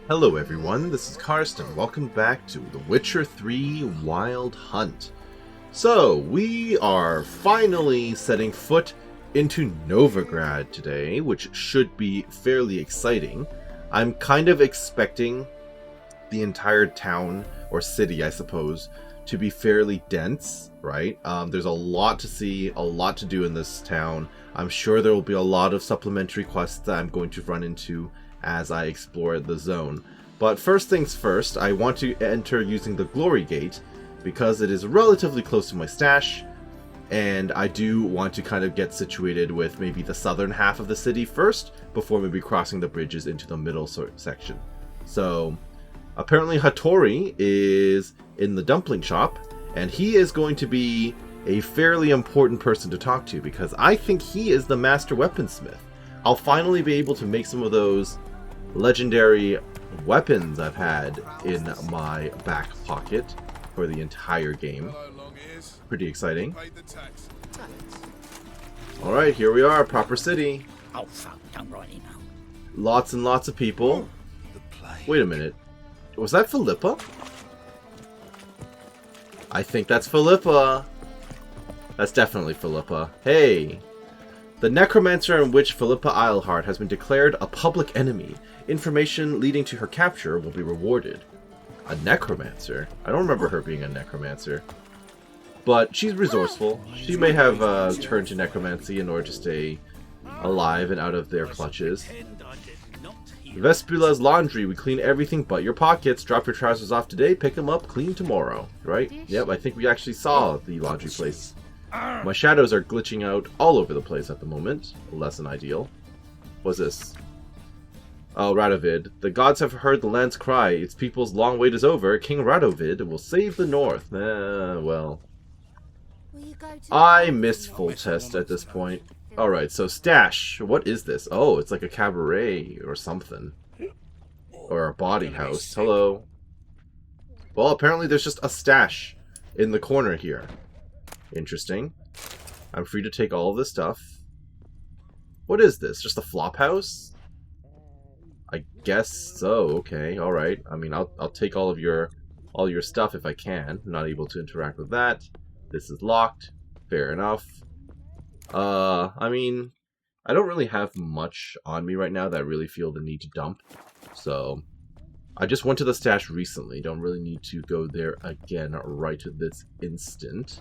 Hello everyone, this is Karsten. Welcome back to The Witcher 3 Wild Hunt. So, we are finally setting foot into Novigrad today, which should be fairly exciting. I'm kind of expecting the entire town, or city I suppose, to be fairly dense, right? There's a lot to see, a lot to do in this town. I'm sure there will be a lot of supplementary quests that I'm going to run into as I explore the zone. But first things first, I want to enter using the Glory Gate because it is relatively close to my stash, and I do want to kind of get situated with maybe the southern half of the city first before maybe crossing the bridges into the middle section. So apparently Hattori is in the dumpling shop, and he is going to be a fairly important person to talk to because I think he is the master weaponsmith. I'll finally be able to make some of those legendary weapons I've had in my back pocket for the entire game. Pretty exciting. Alright, here we are, proper city. Oh fuck, don't write it now. Lots and lots of people. Wait a minute. Was that Philippa? I think that's Philippa. That's definitely Philippa. Hey! The necromancer in which Philippa Eilhart has been declared a public enemy. Information leading to her capture will be rewarded. A necromancer? I don't remember her being a necromancer. But she's resourceful. She may have turned to necromancy in order to stay alive and out of their clutches. Vespula's laundry. We clean everything but your pockets. Drop your trousers off today, pick them up, clean tomorrow. Right? Yep, I think we actually saw the laundry place. My shadows are glitching out all over the place at the moment. Less than ideal. What's this? Oh, Radovid. The gods have heard the land's cry. Its people's long wait is over. King Radovid will save the north. Well. I missed full test at this point. Alright, so stash. What is this? Oh, it's like a cabaret or something. Or a body house. Hello. Well, apparently there's just a stash in the corner here. Interesting. I'm free to take all of this stuff. What is this? Just a flop house? I guess so. Okay, alright. I mean, I'll take all your stuff if I can. I'm not able to interact with that. This is locked. Fair enough. I mean, I don't really have much on me right now that I really feel the need to dump. So, I just went to the stash recently. Don't really need to go there again right this instant.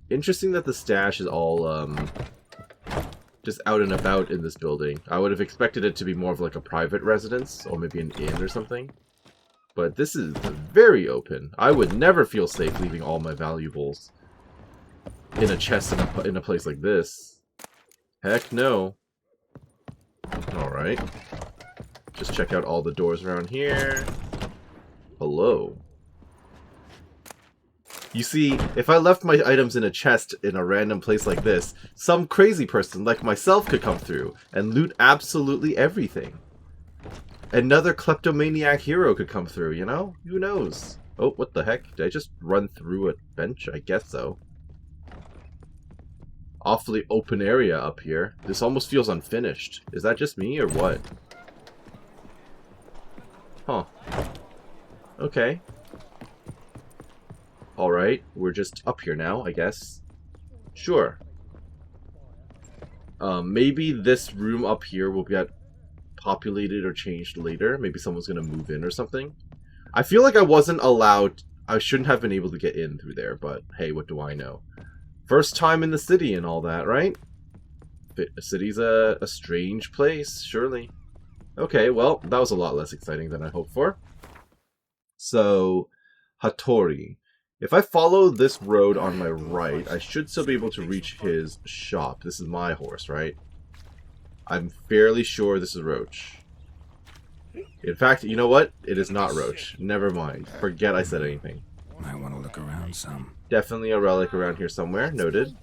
Interesting that the stash is all, just out and about in this building. I would have expected it to be more of like a private residence, or maybe an inn or something. But this is very open. I would never feel safe leaving all my valuables in a chest in a place like this. Heck no. Alright. Just check out all the doors around here. Hello. You see, if I left my items in a chest in a random place like this, some crazy person like myself could come through and loot absolutely everything. Another kleptomaniac hero could come through, you know? Who knows? Oh, what the heck? Did I just run through a bench? I guess so. Awfully open area up here. This almost feels unfinished. Is that just me or what? Huh. Okay. Alright, we're just up here now, I guess. Sure. Maybe this room up here will get populated or changed later. Maybe someone's gonna move in or something. I feel like I wasn't allowed... I shouldn't have been able to get in through there, but hey, what do I know? First time in the city and all that, right? The city's a strange place, surely. Okay, well, that was a lot less exciting than I hoped for. So, Hattori. If I follow this road on my right, I should still be able to reach his shop. This is my horse, right? I'm fairly sure this is Roach. In fact, you know what? It is not Roach. Never mind. Forget I said anything. Might want to look around some. Definitely a relic around here somewhere. Noted.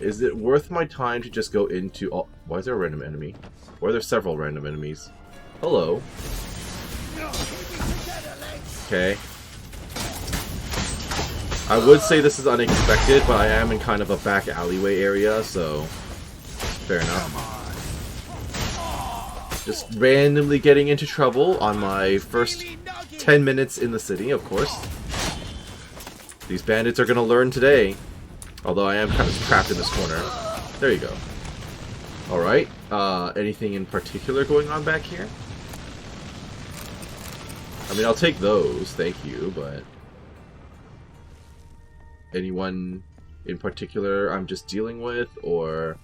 Is it worth my time to just go into... Oh, why is there a random enemy? Why are there several random enemies? Hello. Okay. I would say this is unexpected, but I am in kind of a back alleyway area, so fair enough. Just randomly getting into trouble on my first 10 minutes in the city, of course. These bandits are going to learn today. Although I am kind of trapped in this corner. There you go. Alright. Anything in particular going on back here? I mean, I'll take those, thank you, but... Anyone in particular I'm just dealing with, or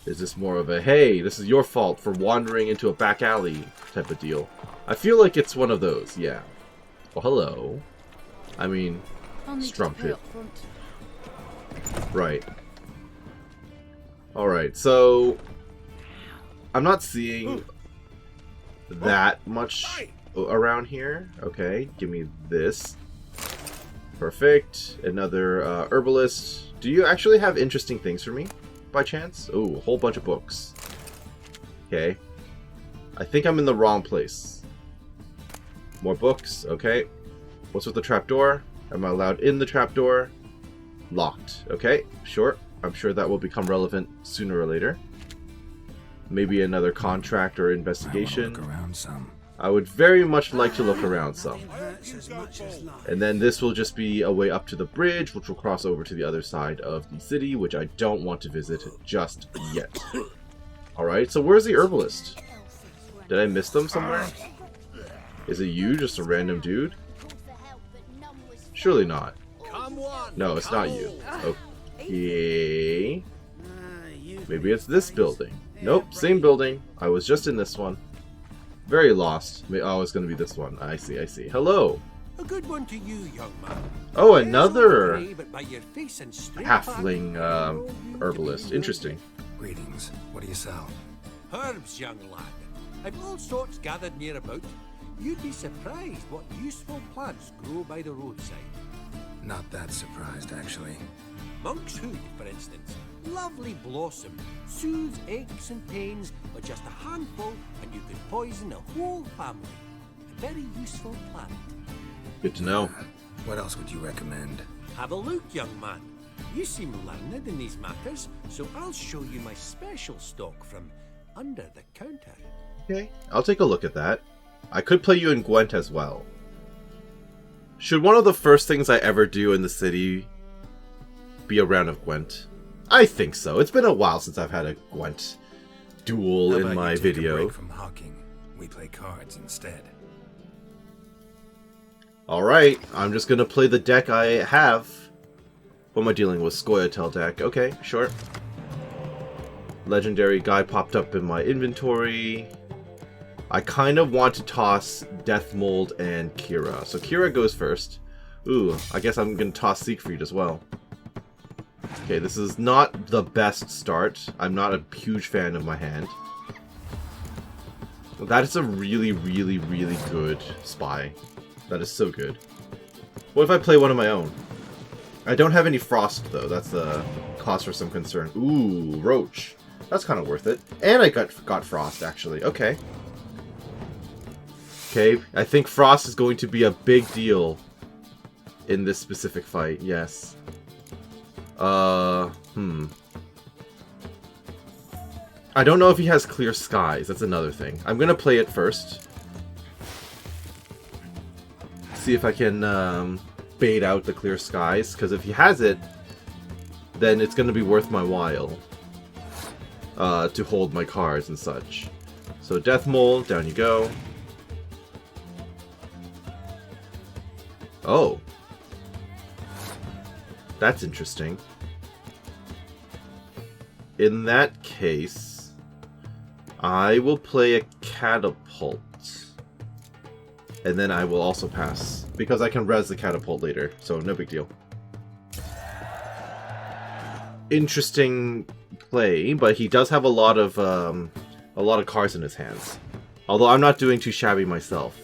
is this more of a, hey, this is your fault for wandering into a back alley type of deal? I feel like it's one of those, yeah. Well, hello. I mean, strumpet. Right. Alright, so... I'm not seeing that much around here. Okay, give me this. Perfect. Another herbalist. Do you actually have interesting things for me, by chance? Ooh, a whole bunch of books. Okay. I think I'm in the wrong place. More books. Okay. What's with the trapdoor? Am I allowed in the trapdoor? Locked. Okay, sure. I'm sure that will become relevant sooner or later. Maybe another contract or investigation. Look around some. I would very much like to look around some. And then this will just be a way up to the bridge, which will cross over to the other side of the city, which I don't want to visit just yet. Alright, so where's the herbalist? Did I miss them somewhere? Is it you, just a random dude? Surely not. No, it's not you. Okay. Maybe it's this building. Nope, same building. I was just in this one. Very lost. Oh, it's going to be this one. I see, I see. Hello. A good one to you, young man. Oh, another halfling herbalist. Interesting. Greetings. What do you sell? Herbs, young lad. I've all sorts gathered near about. You'd be surprised what useful plants grow by the roadside. Not that surprised, actually. Monk's hood, for instance. Lovely blossom. Soothes aches and pains, but just a handful and you could poison a whole family. A very useful plant. Good to know. What else would you recommend? Have a look, young man. You seem learned in these matters, so I'll show you my special stock from under the counter. Okay, I'll take a look at that. I could play you in Gwent as well. Should one of the first things I ever do in the city be a round of Gwent? I think so. It's been a while since I've had a Gwent duel in my video. Break from hawking. We play cards instead. Alright, I'm just gonna play the deck I have. What am I dealing with? Scoia'tael deck. Okay, sure. Legendary guy popped up in my inventory. I kind of want to toss Deathmold and Kira. So Kira goes first. Ooh, I guess I'm going to toss Siegfried as well. Okay, this is not the best start. I'm not a huge fan of my hand. That is a really, really, really good spy. That is so good. What if I play one of my own? I don't have any frost, though. That's a cause for some concern. Ooh, Roach. That's kind of worth it. And I got frost, actually. Okay. Okay, I think frost is going to be a big deal in this specific fight. Yes. I don't know if he has clear skies. That's another thing. I'm gonna play it first. See if I can bait out the clear skies, because if he has it, then it's gonna be worth my while to hold my cards and such. So Deathmold, down you go. Oh. That's interesting. In that case, I will play a catapult. And then I will also pass. Because I can res the catapult later, so no big deal. Interesting play, but he does have a lot of cards in his hands. Although I'm not doing too shabby myself.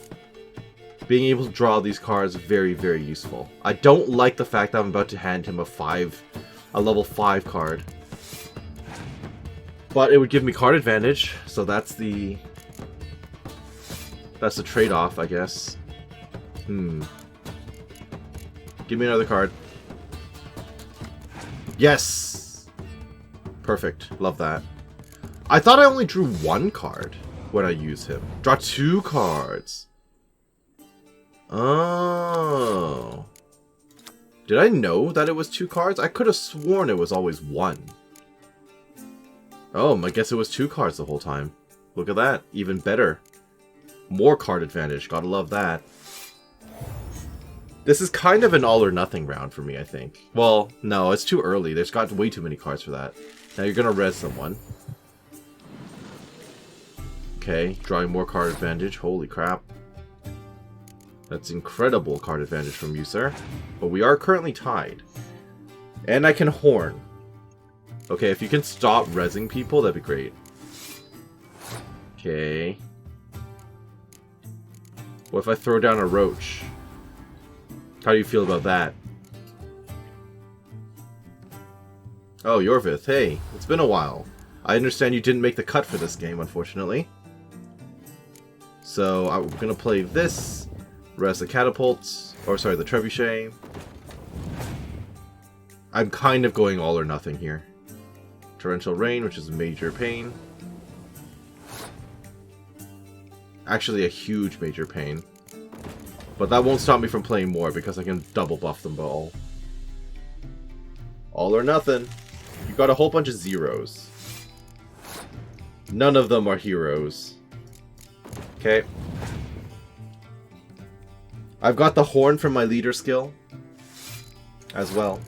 Being able to draw these cards is very, very useful. I don't like the fact that I'm about to hand him a level 5 card. But it would give me card advantage, so that's the trade-off, I guess. Give me another card. Yes! Perfect. Love that. I thought I only drew one card. when I use him. Draw 2 cards. Oh. Did I know that it was 2 cards? I could have sworn it was always 1. Oh, I guess it was 2 cards the whole time. Look at that. Even better. More card advantage. Gotta love that. This is kind of an all or nothing round for me, I think. Well, no, it's too early. There's got way too many cards for that. Now you're gonna res someone. Okay, drawing more card advantage. Holy crap. That's incredible card advantage from you, sir. But we are currently tied. And I can horn. Okay, if you can stop rezzing people, that'd be great. Okay. What if I throw down a roach? How do you feel about that? Oh, Yorvith, hey, it's been a while. I understand you didn't make the cut for this game, unfortunately. So, I'm gonna play this, res the catapults, or sorry, the trebuchet. I'm kind of going all or nothing here. Torrential rain, which is a major pain. Actually, a huge major pain. But that won't stop me from playing more because I can double buff them all. All or nothing. You got a whole bunch of zeros. None of them are heroes. Okay. I've got the horn from my leader skill as well.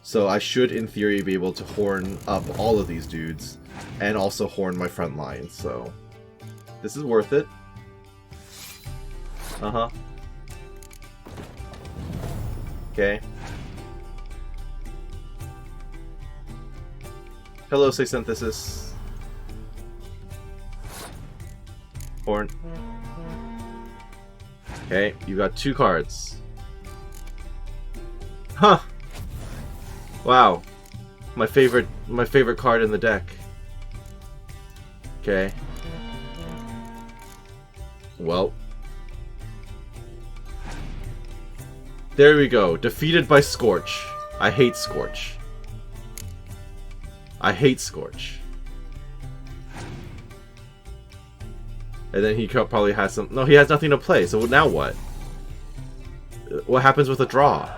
So I should, in theory, be able to horn up all of these dudes and also horn my front line, so this is worth it. Uh-huh. Okay. Hello, say synthesis. Horn. Okay, you got 2 cards. Huh. Wow. My favorite card in the deck. Okay. Well. There we go. Defeated by Scorch. I hate Scorch. I hate Scorch. And then he probably has some... No, he has nothing to play, so now what? What happens with a draw?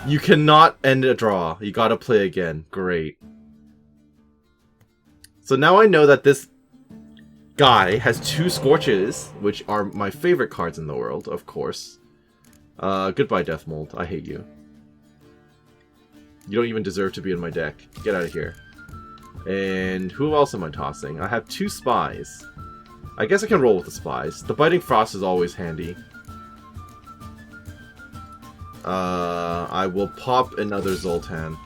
You cannot end a draw. You gotta play again. Great. So now I know that this guy has 2 Scorches, which are my favorite cards in the world, of course. Goodbye, Death Mold. I hate you. You don't even deserve to be in my deck. Get out of here. And who else am I tossing? I have 2 spies. I guess I can roll with the spies. The Biting Frost is always handy. I will pop another Zoltan.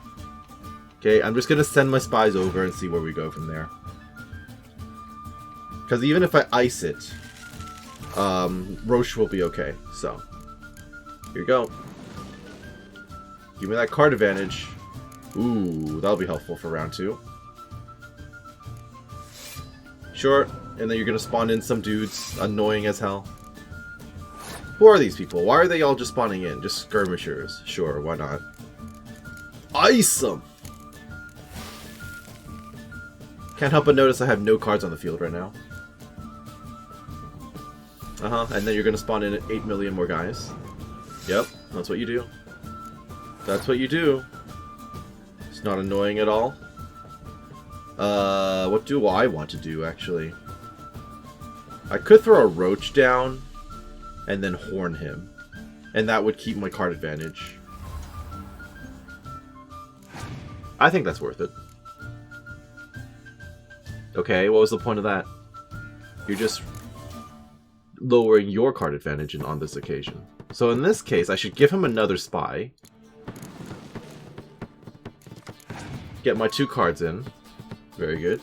Okay, I'm just gonna send my spies over and see where we go from there. Because even if I ice it, Roche will be okay. So, here you go. Give me that card advantage. Ooh, that'll be helpful for round 2. Sure, and then you're gonna spawn in some dudes, annoying as hell. Who are these people? Why are they all just spawning in? Just skirmishers. Sure, why not? Ice them! Can't help but notice I have no cards on the field right now. And then you're gonna spawn in 8 million more guys. Yep, that's what you do. That's what you do. It's not annoying at all. What do I want to do, actually? I could throw a roach down and then horn him. And that would keep my card advantage. I think that's worth it. Okay, what was the point of that? You're just lowering your card advantage on this occasion. So in this case, I should give him another spy. Get my 2 cards in. Very good.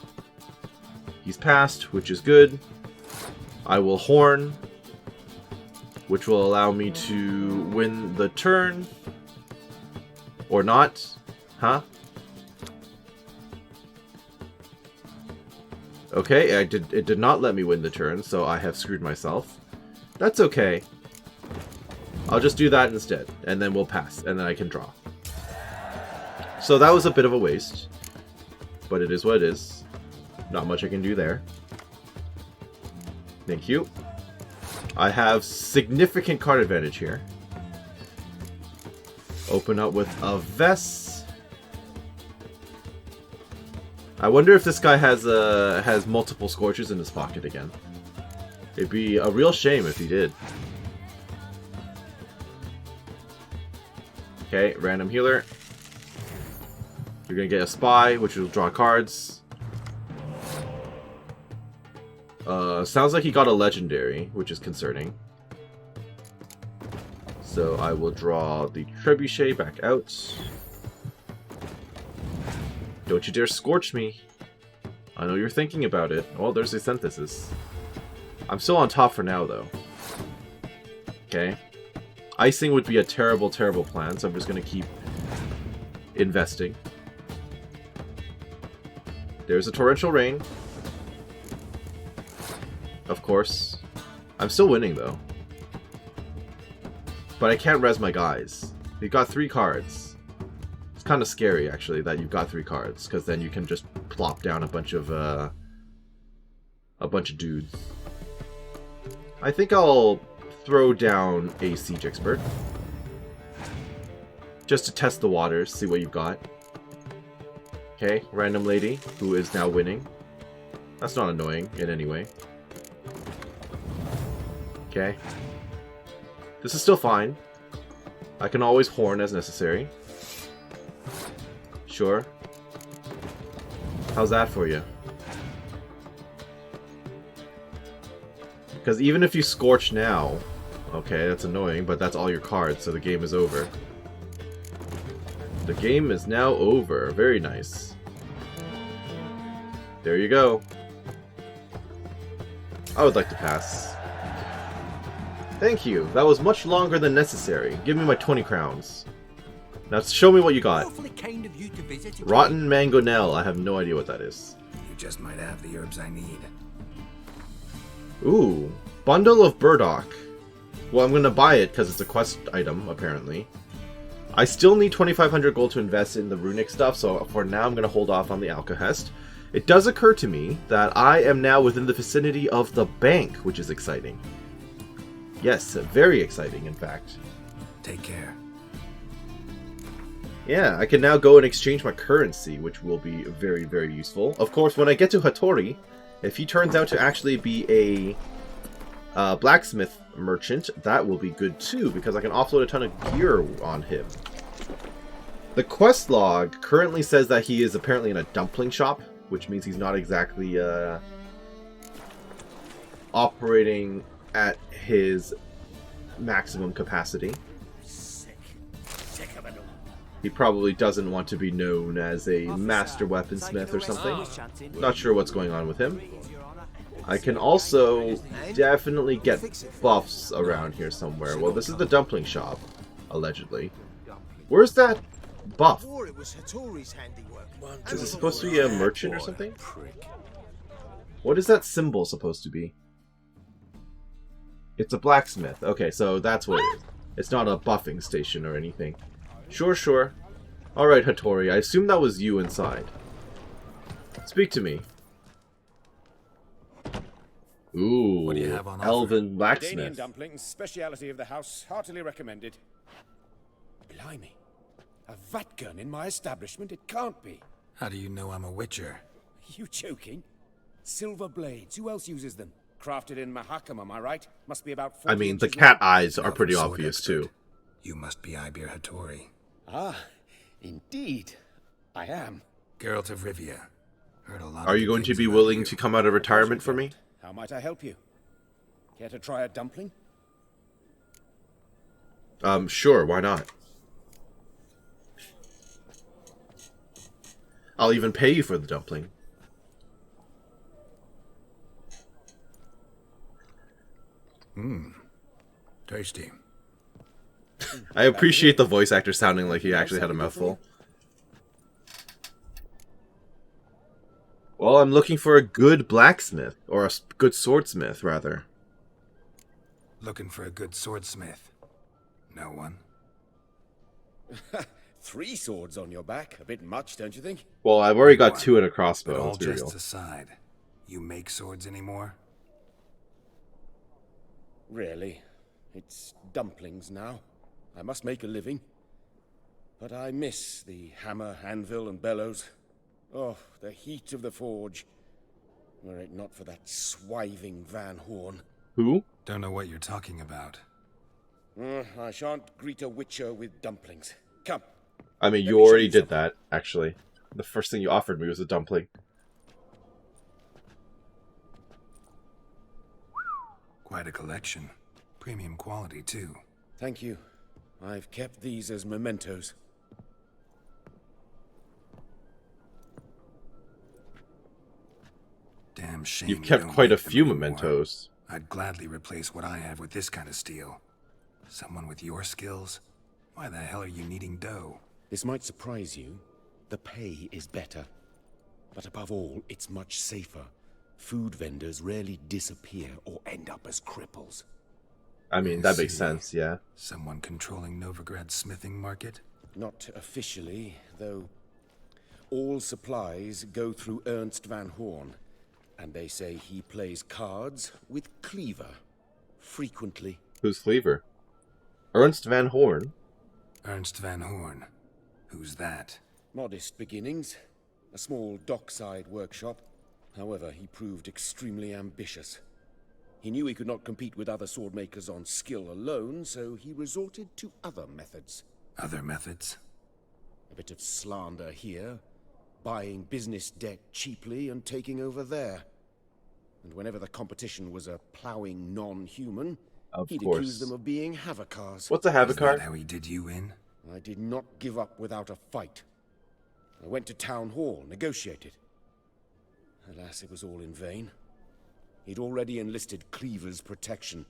He's passed, which is good. I will horn, which will allow me to win the turn. Or not. Huh? Okay, it did not let me win the turn, so I have screwed myself. That's okay. I'll just do that instead, and then we'll pass, and then I can draw. So that was a bit of a waste, but it is what it is. Not much I can do there. Thank you. I have significant card advantage here. Open up with a vest. I wonder if this guy has multiple scorches in his pocket again. It'd be a real shame if he did. Okay, random healer. You're gonna get a spy, which will draw cards. Sounds like he got a legendary, which is concerning. So I will draw the trebuchet back out. Don't you dare scorch me. I know you're thinking about it. Oh, there's the synthesis. I'm still on top for now, though. Okay. Icing would be a terrible, terrible plan, so I'm just going to keep investing. There's a torrential rain. Of course. I'm still winning, though. But I can't res my guys. You've got 3 cards. It's kind of scary, actually, that you've got 3 cards, because then you can just plop down a bunch of dudes. I think I'll throw down a siege expert. Just to test the waters, see what you've got. Okay, random lady, who is now winning. That's not annoying in any way. Okay. This is still fine. I can always horn as necessary. Sure. How's that for you? Because even if you scorch now... Okay, that's annoying, but that's all your cards, so the game is over. The game is now over. Very nice. There you go. I would like to pass. Thank you. That was much longer than necessary. Give me my 20 crowns. Now show me what you got. Awfully kind of you to visit again. Rotten mangonel. I have no idea what that is. You just might have the herbs I need. Ooh. Bundle of burdock. Well, I'm going to buy it because it's a quest item, apparently. I still need 2,500 gold to invest in the runic stuff, so for now I'm going to hold off on the Alkahest. It does occur to me that I am now within the vicinity of the bank, which is exciting. Yes, very exciting, in fact. Take care. Yeah, I can now go and exchange my currency, which will be very, very useful. Of course, when I get to Hattori, if he turns out to actually be a blacksmith merchant, that will be good too, because I can offload a ton of gear on him. The quest log currently says that he is apparently in a dumpling shop, which means he's not exactly operating at his maximum capacity. Sick of it all. He probably doesn't want to be known as a master weaponsmith or something. Not sure what's going on with him. I can also definitely get buffs around here somewhere. Well, this is the dumpling shop, allegedly. Where's that buff? It was Hattori's handiwork. Is it supposed to be a merchant or something? What is that symbol supposed to be? It's a blacksmith. Okay, so that's what it is. It's not a buffing station or anything. Sure, sure. Alright, Hattori, I assume that was you inside. Speak to me. Ooh, What do you have on offer? elven Danian blacksmith. dumplings, speciality of the house, heartily recommended. Blimey, a vat gun in my establishment? It can't be. How do you know I'm a witcher? You joking? Silver blades, who else uses them? Crafted in Mahakam, am I right? Must be about 40 I mean, the inches cat long. eyes are pretty Sword obvious expert. too. You must be Ibir Hattori. Ah, indeed, I am. Geralt of Rivia. Heard a lot Are of you good going to things be about willing you. to come out of retirement for me? How might I help you? Care to try a dumpling? Sure, why not? I'll even pay you for the dumpling. Tasty. I appreciate the voice actor sounding like he actually had a mouthful. Well, I'm looking for a good blacksmith, or a good swordsmith, rather. Looking for a good swordsmith. No one. 3 swords on your back. A bit much, don't you think? Well, I've already got What? 2 and a But crossbow. all Let's be real. jests aside, you make swords anymore? Really. It's dumplings now. I must make a living. But I miss the hammer, anvil, and bellows. Oh, the heat of the forge. Were it not for that swiving Van Horn. Who? Don't know what you're talking about. I shan't greet a witcher with dumplings. Come. I mean, Let you me show already you did something. that, actually. The first thing you offered me was a dumpling. Quite a collection. Premium quality, too. Thank you. I've kept these as mementos. Damn shame. You've you kept don't quite a make them few anymore. mementos. I'd gladly replace what I have with this kind of steel. Someone with your skills? Why the hell are you needing dough? This might surprise you. The pay is better. But above all, it's much safer. Food vendors rarely disappear or end up as cripples. I mean, that makes sense, yeah. Someone controlling Novigrad's smithing market? Not officially, though. All supplies go through Ernst Van Horn. And they say he plays cards with Cleaver. Frequently. Who's Cleaver? Ernst Van Horn? Ernst Van Horn. Who's that? Modest beginnings. A small dockside workshop. However, he proved extremely ambitious. He knew he could not compete with other swordmakers on skill alone, so he resorted to other methods. Other methods? A bit of slander here, buying business debt cheaply and taking over there. And whenever the competition was a ploughing non-human, he'd course. accuse them of being Havocars. What's a Is that Havocard? how he did you in? I did not give up without a fight. I went to town hall, negotiated. Alas, it was all in vain. He'd already enlisted Cleaver's protection.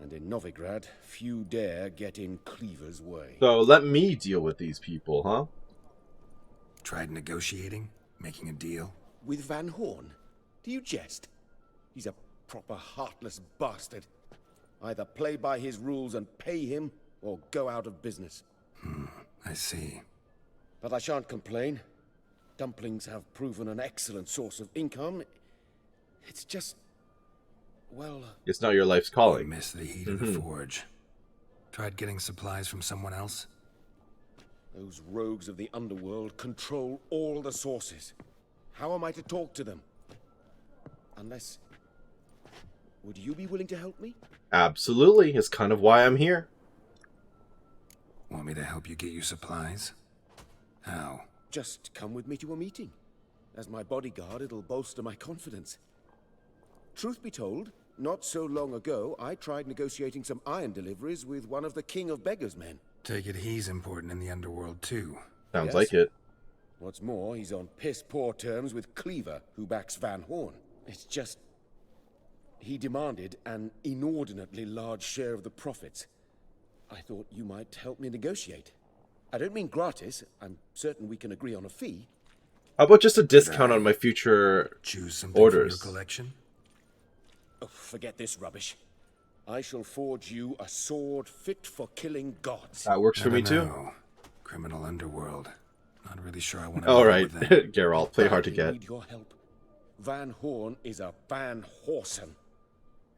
And in Novigrad, few dare get in Cleaver's way. So let me deal with these people, huh? Tried negotiating? Making a deal? With Van Horn? Do you jest? He's a proper heartless bastard. Either play by his rules and pay him, or go out of business. I see. But I shan't complain. Dumplings have proven an excellent source of income. It's just... well... It's not your life's You calling. miss the heat of the forge. Tried getting supplies from someone else? those rogues of the underworld control all the sources. How am I to talk to them? Unless... Would you be willing to help me? Absolutely. It's kind of why I'm here. Want me to help you get you supplies? How? Just come with me to a meeting. As my bodyguard, it'll bolster my confidence. Truth be told, not so long ago, I tried negotiating some iron deliveries with one of the King of Beggars' men. Take it he's important in the underworld, too. Sounds Yes. like it. What's more, he's on piss-poor terms with Cleaver, who backs Van Horn. It's just... He demanded an inordinately large share of the profits. I thought you might help me negotiate. I don't mean gratis. I'm certain we can agree on a fee. How about just a discount on my future Choose something orders? from your collection? Oh, forget this rubbish. I shall forge you a sword fit for killing gods. That works for me Never too. know. Criminal underworld. Not really sure I want to. All right, with that. Geralt, play hard to Badly get. need your help. Van Horn is a Van Horsen.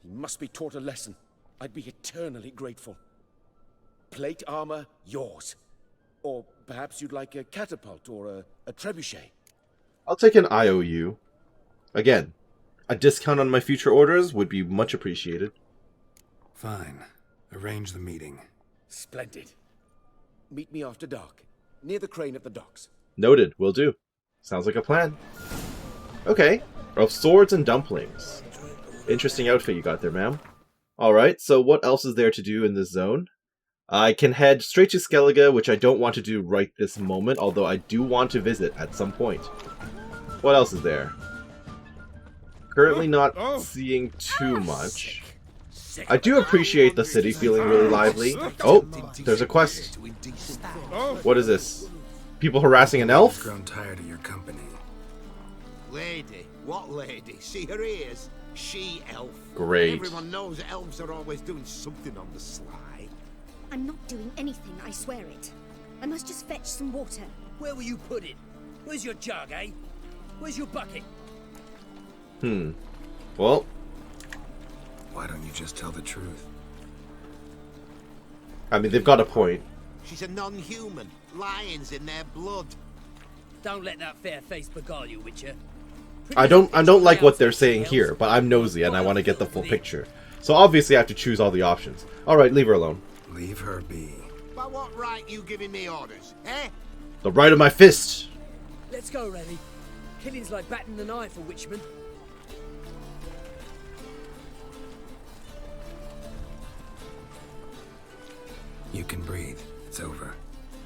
He must be taught a lesson. I'd be eternally grateful. Plate armor, yours. Or perhaps you'd like a catapult or a trebuchet. I'll take an IOU. Again, a discount on my future orders would be much appreciated. Fine. Arrange the meeting. Splendid. Meet me after dark, near the crane at the docks. Noted, will do. Sounds like a plan. Okay, of swords and dumplings. Interesting outfit you got there, ma'am. Alright, so what else is there to do in this zone? I can head straight to Skellige, which I don't want to do right this moment, although I do want to visit at some point. What else is there? Currently not seeing too much. I do appreciate the city feeling really lively. Oh, there's a quest. What is this? People harassing an elf? Grown tired of your company. Lady? What lady? See her ears? She-elf. Great. Everyone knows elves are always doing something on the sly. I'm not doing anything, I swear it. I must just fetch some water. Where will you put it? Where's your jug, eh? Where's your bucket? Well, Why don't you just tell the truth? I mean, they've got a point. She's a non-human. Lions in their blood. Don't let that fair face beguile you, Witcher. I don't like what they're saying here, but I'm nosy and I want to get the full picture. So obviously I have to choose all the options. Alright, leave her alone. Leave her be. By what right you giving me orders, eh? The right of my fist! Let's go, Rennie. Killing's like batting an eye for Witchman. You can breathe. It's over.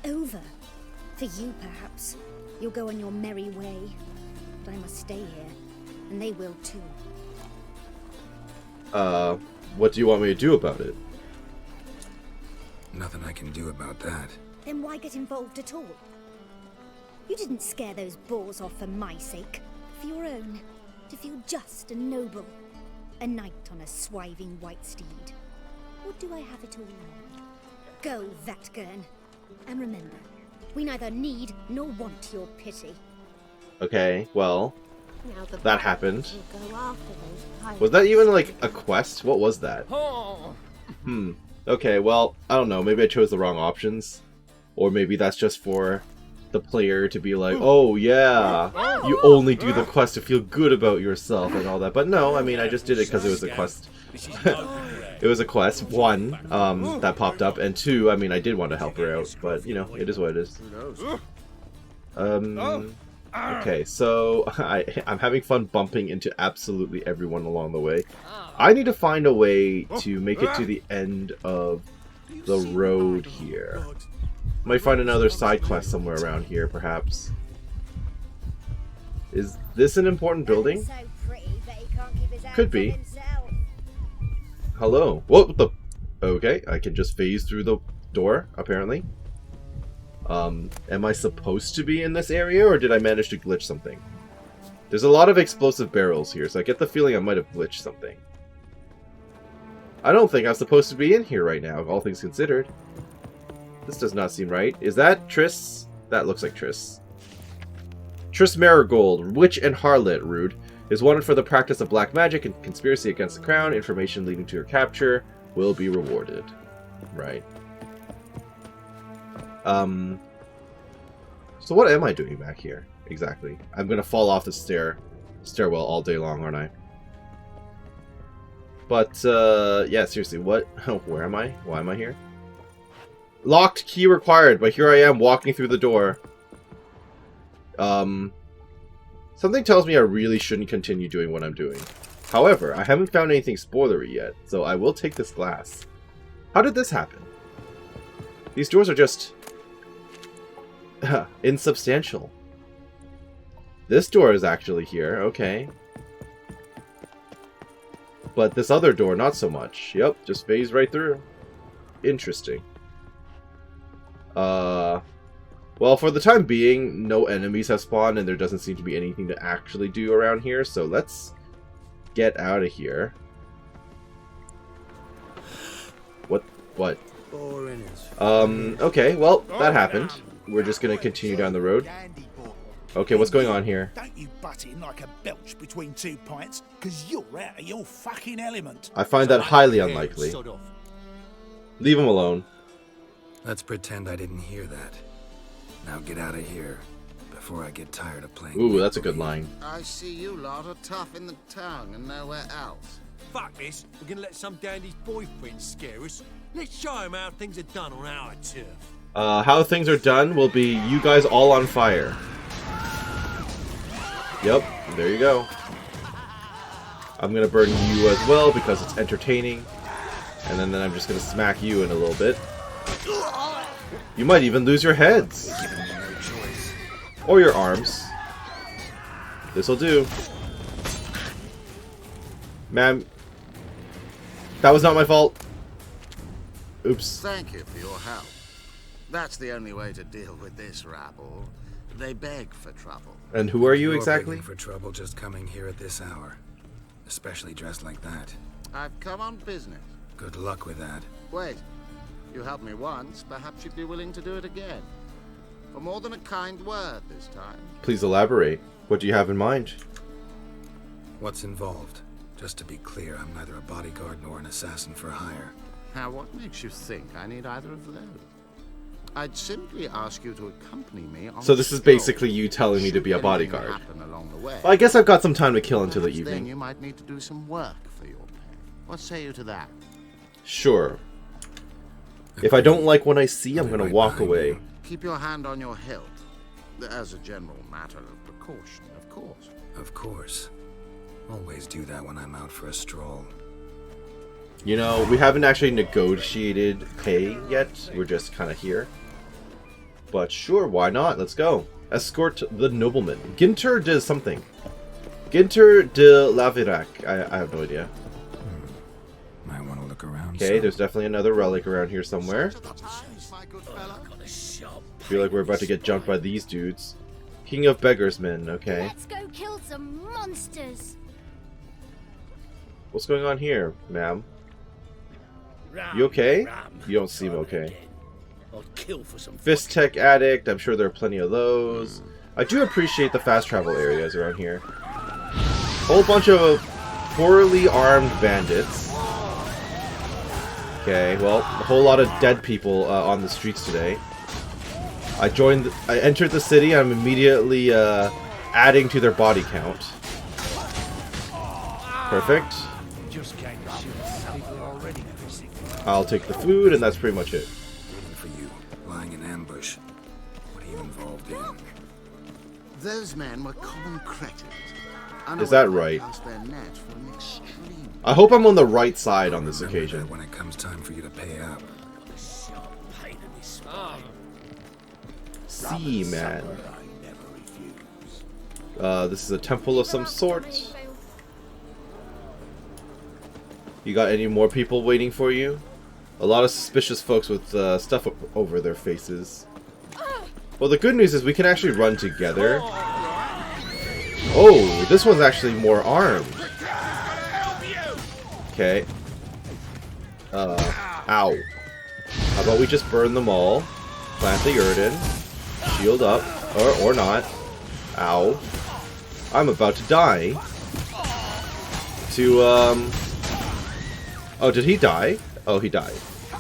Over. For you, perhaps. You'll go on your merry way. But I must stay here. And they will too. What do you want me to do about it? Nothing I can do about that. Then why get involved at all? You didn't scare those boars off for my sake. For your own. To feel just and noble. A knight on a swiving white steed. Or do I have it all wrong? Go, Vatgern. And remember, we neither need nor want your pity. Okay, well, Now the that happened. will go after those pirates. Was that even like a quest? What was that? Okay, well, I don't know. Maybe I chose the wrong options. Or maybe that's just for the player to be like, oh yeah, you only do the quest to feel good about yourself and all that. But no, I mean, I just did it because it was a quest. It was a quest, one, that popped up, and two, I mean, I did want to help her out, but, you know, it is what it is. Okay, so I'm having fun bumping into absolutely everyone along the way. I need to find a way to make it to the end of the road here. Might find another side quest somewhere around here, perhaps. Is this an important building? Could be. Hello. What the? Okay, I can just phase through the door, apparently. Am I supposed to be in this area, or did I manage to glitch something? There's a lot of explosive barrels here, so I get the feeling I might have glitched something. I don't think I'm supposed to be in here right now, all things considered. This does not seem right. Is that Triss? That looks like Triss. Triss Marigold, witch and harlot, rude, is wanted for the practice of black magic and conspiracy against the crown. Information leading to her capture will be rewarded. Right. So what am I doing back here? Exactly. I'm gonna fall off the stairwell all day long, aren't I? But, yeah, seriously, what? Where am I? Why am I here? Locked key required, but here I am walking through the door. Something tells me I really shouldn't continue doing what I'm doing. However, I haven't found anything spoilery yet, so I will take this glass. How did this happen? These doors are just insubstantial. This door is actually here, okay. But this other door, not so much. Yep, just phase right through. Interesting. Well, for the time being, no enemies have spawned, and there doesn't seem to be anything to actually do around here, so let's get out of here. What? Okay, well, that happened. We're just gonna continue down the road. Okay, what's going on here? Don't you butt in like a belch between 2 pints, because you're out of your fucking element. I find that highly unlikely. Leave him alone. Let's pretend I didn't hear that. Now get out of here before I get tired of playing. Ooh, that's a good line. I see you lot are tough in the tongue and nowhere else. Fuck this. We're gonna let some dandy's boyfriend scare us. Let's show him how things are done on our turf. How things are done will be you guys all on fire. Yep, there you go. I'm gonna burn you as well because it's entertaining. And then I'm just gonna smack you in a little bit. You might even lose your heads. Or your arms. This'll do. Ma'am. That was not my fault. Oops. Thank you for your help. That's the only way to deal with this rabble. They beg for trouble. And who are you You're exactly? begging for trouble just coming here at this hour. Especially dressed like that. I've come on business. Good luck with that. Wait. You helped me once, perhaps you'd be willing to do it again. for more than a kind word this time. Please elaborate. What do you have in mind? What's involved? Just to be clear, I'm neither a bodyguard nor an assassin for hire. Now, what makes you think I need either of those? I'd simply ask you to accompany me on So this is stroll. basically you telling me to be a Should anything bodyguard. happen along the way, Well, I guess I've got some time to kill until the perhaps then evening. you might need to do some work for your pay. What say you to that? Sure. If I don't like what I see, I'm gonna walk away. Keep your hand on your hilt. As a general matter of precaution, of course. Of course. Always do that when I'm out for a stroll. You know, we haven't actually negotiated pay yet. We're just kind of here. But sure, why not? Let's go. Escort the nobleman. Ginter does something. Ginter de Lavirac. I have no idea. Might want to look around. Okay, there's definitely another relic around here somewhere. My good fella. Feel like we're about to get jumped by these dudes. King of Beggars Men, okay. Let's go kill some monsters. What's going on here, ma'am? You okay? You don't seem okay. I'd kill for some Fist Tech Addict, I'm sure there are plenty of those. I do appreciate the fast travel areas around here. Whole bunch of poorly armed bandits. Okay, well, a whole lot of dead people on the streets today. I entered the city, I'm immediately adding to their body count. Perfect. Just came to shoot. People are already missing. I'll take the food, and that's pretty much it. Waiting for you, lying in ambush. What are you involved in? Those men were common cretins. Is that right? Cast their net for an extreme. I hope I'm on the right side on this Remember occasion. that when it comes time for you to pay up. See, man. This is a temple of some sort. You got any more people waiting for you? A lot of suspicious folks with stuff over their faces. Well, the good news is we can actually run together. Oh, this one's actually more armed. Okay. Ow. How about we just burn them all? Plant the Yrden. Shield up. Or not. Ow. I'm about to die. Oh, did he die? Oh, he died.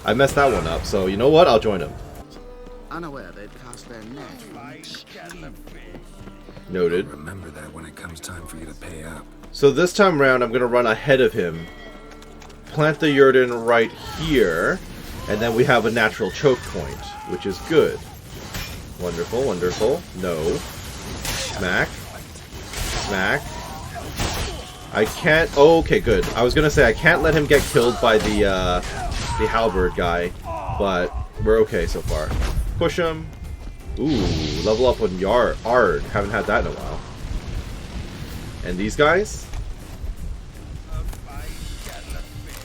I messed that one up, so you know what? I'll join him. Unaware they'd cast their net for an extreme. Noted. Remember that when it comes time for you to pay up. So this time around, I'm going to run ahead of him. Plant the Yrden right here. And then we have a natural choke point, which is good. Wonderful, wonderful. No. Smack. Smack. I can't... Oh, okay, good. I was going to say, I can't let him get killed by the halberd guy. But we're okay so far. Push him. Ooh, level up on Ard. Haven't had that in a while. And these guys?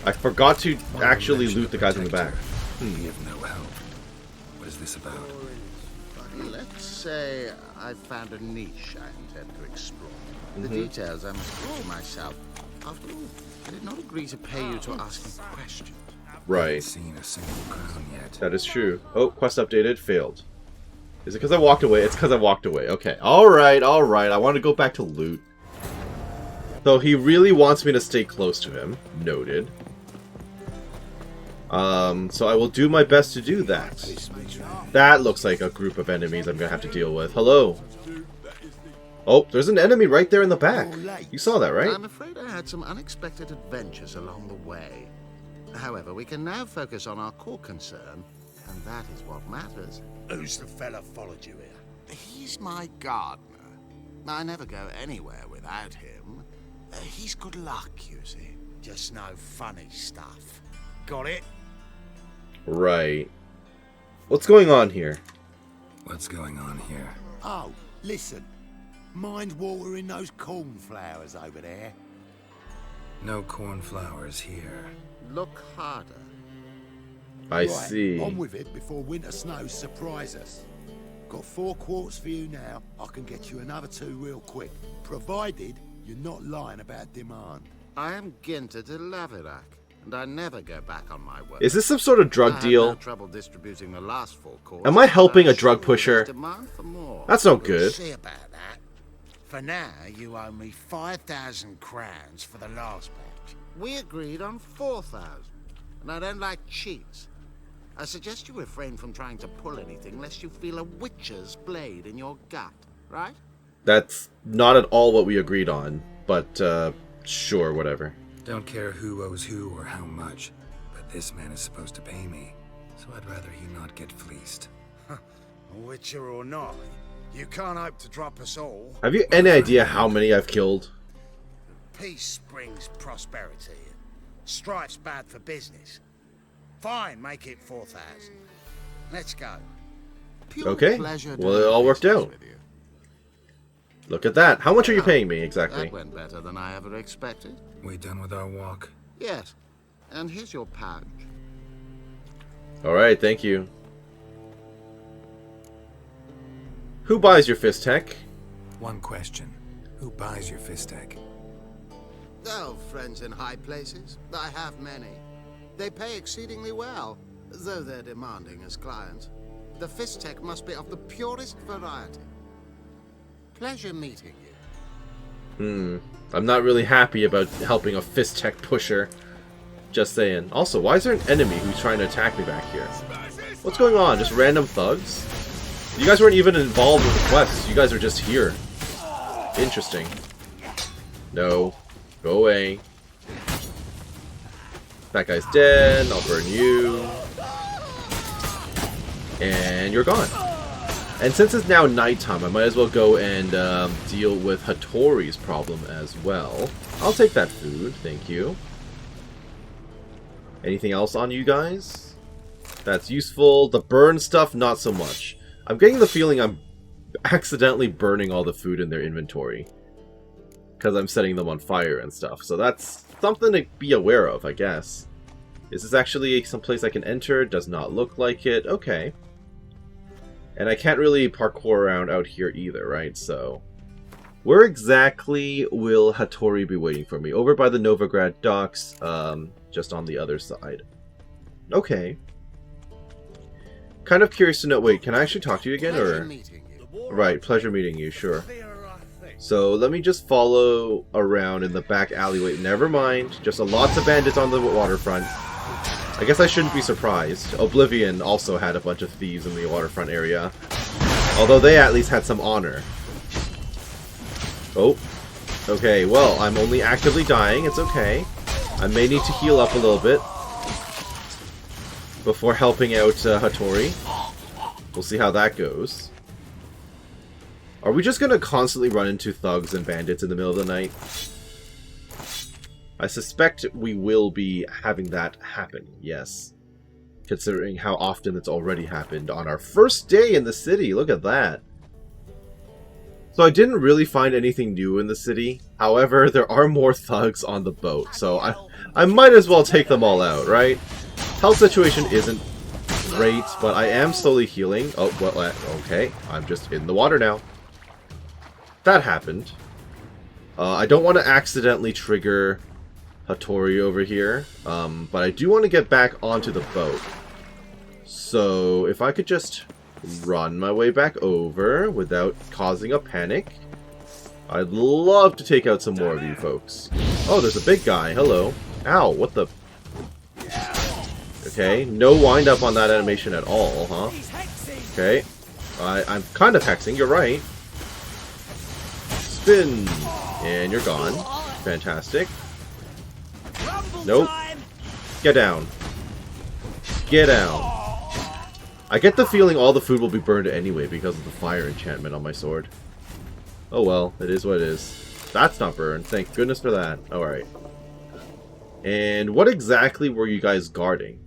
I forgot to actually loot the guys in the back. We have no help. What is this about? Let's say I've found a niche I intend to explore. The details I must keep to myself. After all, I did not agree to pay you to ask me questions. Right. Seen a single crown yet. That is true. Oh, quest updated. Failed. Is it because I walked away? It's because I walked away. Okay. Alright, alright. I want to go back to loot. So he really wants me to stay close to him. Noted. So I will do my best to do that. That looks like a group of enemies I'm going to have to deal with. Hello. Oh, there's an enemy right there in the back. You saw that, right? I'm afraid I had some unexpected adventures along the way. However, we can now focus on our core concern, and that is what matters. Who's the fella followed you here? He's my gardener. I never go anywhere without him. He's good luck, you see. Just no funny stuff. Got it? Right. What's going on here? What's going on here? Oh, listen. Mind watering those cornflowers over there? No cornflowers here. Look harder. I Right, see. on with it before winter snows surprise us. Got 4 quarts for you now. I can get you another 2 real quick, provided you're not lying about demand. I am Ginter de Lavirac, and I never go back on my word. Is this some sort of drug I had deal? no trouble distributing the last 4 quarts. Am I helping a drug But pusher? demand for more. That's not We'll good. see about that. For now, you owe me 5,000 crowns for the last batch. We agreed on 4,000, and I don't like cheats. I suggest you refrain from trying to pull anything lest you feel a witch's blade in your gut, right? That's not at all what we agreed on, but sure, whatever. Don't care who owes who or how much, but this man is supposed to pay me, so I'd rather he not get fleeced. Witcher or not, you can't hope to drop us all. Have you any idea how many I've killed? Peace brings prosperity. Strife's bad for business. Fine, make it 4,000. Let's go. Pure Okay, pleasure well, it doing all worked business out. with you. Look at that. How much are you paying me exactly? That went better than I ever expected. We done with our walk? Yes, and here's your pouch. Alright, thank you. Who buys your fist tech? One question. Who buys your fistech? Oh, friends in high places. I have many. They pay exceedingly well, though they're demanding as clients. The fist tech must be of the purest variety. Pleasure meeting you. I'm not really happy about helping a fist tech pusher. Just saying. Also, why is there an enemy who's trying to attack me back here? What's going on? Just random thugs? You guys weren't even involved with the quests. You guys are just here. Interesting. No. Go away. That guy's dead. I'll burn you. And you're gone. And since it's now nighttime, I might as well go and deal with Hattori's problem as well. I'll take that food, thank you. Anything else on you guys? That's useful. The burn stuff, not so much. I'm getting the feeling I'm accidentally burning all the food in their inventory. Because I'm setting them on fire and stuff. So that's something to be aware of, I guess. Is this actually someplace I can enter? Does not look like it. Okay. And I can't really parkour around out here either, right? So, where exactly will Hattori be waiting for me? Over by the Novigrad docks, just on the other side. Okay. Kind of curious to know, wait, can I actually talk to you again, Pleasure or? meeting you. Right, pleasure meeting you, sure. So, let me just follow around in the back alleyway. Never mind, just lots of bandits on the waterfront. I guess I shouldn't be surprised. Oblivion also had a bunch of thieves in the waterfront area. Although they at least had some honor. Oh. Okay, well, I'm only actively dying. It's okay. I may need to heal up a little bit before helping out Hattori. We'll see how that goes. Are we just going to constantly run into thugs and bandits in the middle of the night? I suspect we will be having that happen, yes. Considering how often it's already happened on our first day in the city. Look at that. So I didn't really find anything new in the city. However, there are more thugs on the boat. So I might as well take them all out, right? Health situation isn't great, but I am slowly healing. Oh, well, okay. I'm just in the water now. That happened. I don't want to accidentally trigger Hattori over here, but I do want to get back onto the boat. So if I could just run my way back over without causing a panic, I'd love to take out some more of you folks. Oh, there's a big guy. Hello. Ow, what the... Okay, no wind up on that animation at all, huh? Okay. I'm kind of hexing, you're right. Spin! And you're gone. Fantastic. Nope. Get down. Get down. I get the feeling all the food will be burned anyway because of the fire enchantment on my sword. Oh well, it is what it is. That's not burned. Thank goodness for that. Alright. And what exactly were you guys guarding?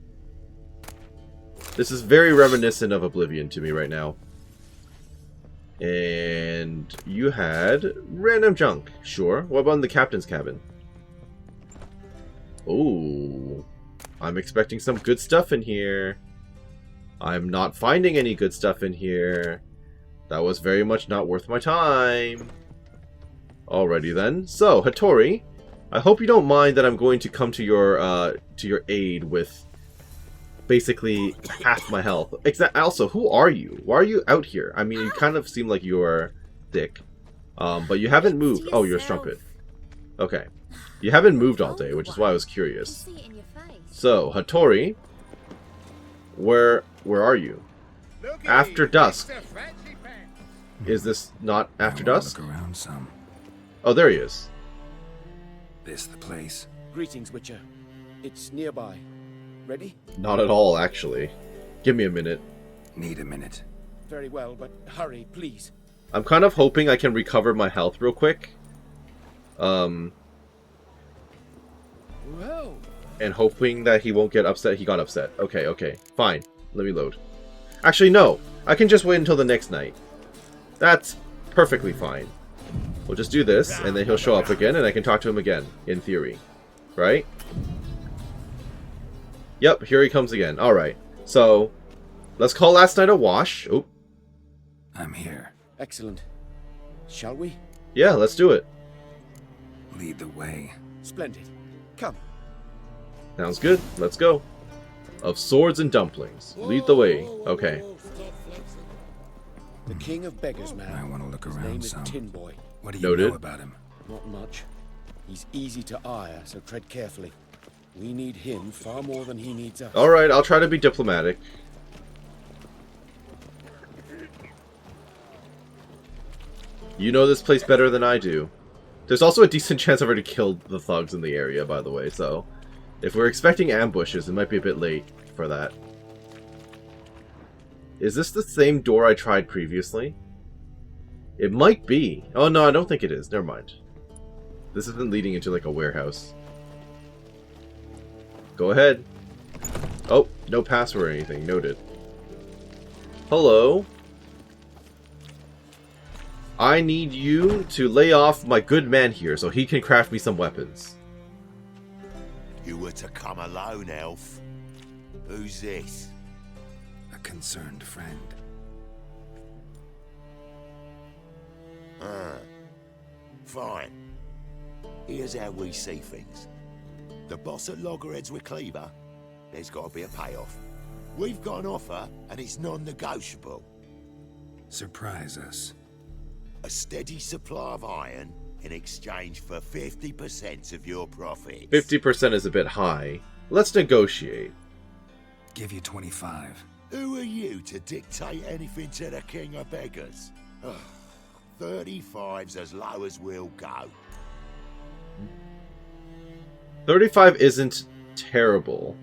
This is very reminiscent of Oblivion to me right now. And you had random junk. Sure. What about in the captain's cabin? Oh, I'm expecting some good stuff in here. I'm not finding any good stuff in here. That was very much not worth my time. Alrighty then. So, Hattori, I hope you don't mind that I'm going to come to your aid with basically half my health. Also, who are you? Why are you out here? I mean, you kind of seem like you're thick, but you haven't moved. Oh, you're a strumpet. Okay, you haven't moved all day, which is why I was curious. So, Hattori, where are you? After dusk. Is this not after dusk? Look around some. Oh, there he is. This the place? Greetings, Witcher. It's nearby. Ready? Not at all, actually. Give me a minute. Need a minute. Very well, but hurry, please. I'm kind of hoping I can recover my health real quick. Well, And hoping that he won't get upset. He got upset. Okay, okay. Fine. Let me load. Actually, no. I can just wait until the next night. That's perfectly fine. We'll just do this, and then he'll show up again, and I can talk to him again, in theory. Right? Yep, here he comes again. Alright. So, let's call last night a wash. Oh. I'm here. excellent. Shall we? Yeah, let's do it. Lead the way. Splendid. Come. Sounds good. Let's go. Of swords and dumplings. Lead the way. Okay. The king of beggars, I man. want to look His around name is some. Tin Boy. What do you Noted. know about him? Not much. He's easy to ire, so tread carefully. We need him far more than he needs us. Alright, I'll try to be diplomatic. You know this place better than I do. There's also a decent chance I've already killed the thugs in the area, by the way, so... If we're expecting ambushes, it might be a bit late for that. Is this the same door I tried previously? It might be. Oh no, I don't think it is. Never mind. This isn't leading into like a warehouse. Go ahead. Oh, no password or anything. Noted. Hello. I need you to lay off my good man here so he can craft me some weapons. You were to come alone, elf. Who's this? A concerned friend. Fine. Here's how we see things. The boss at Loggerheads with Cleaver, there's got to be a payoff. We've got an offer, and it's non-negotiable. Surprise us. A steady supply of iron in exchange for 50% of your profits. 50% is a bit high. Let's negotiate. Give you 25. Who are you to dictate anything to the king of beggars? 35's as low as we'll go. 35 isn't terrible.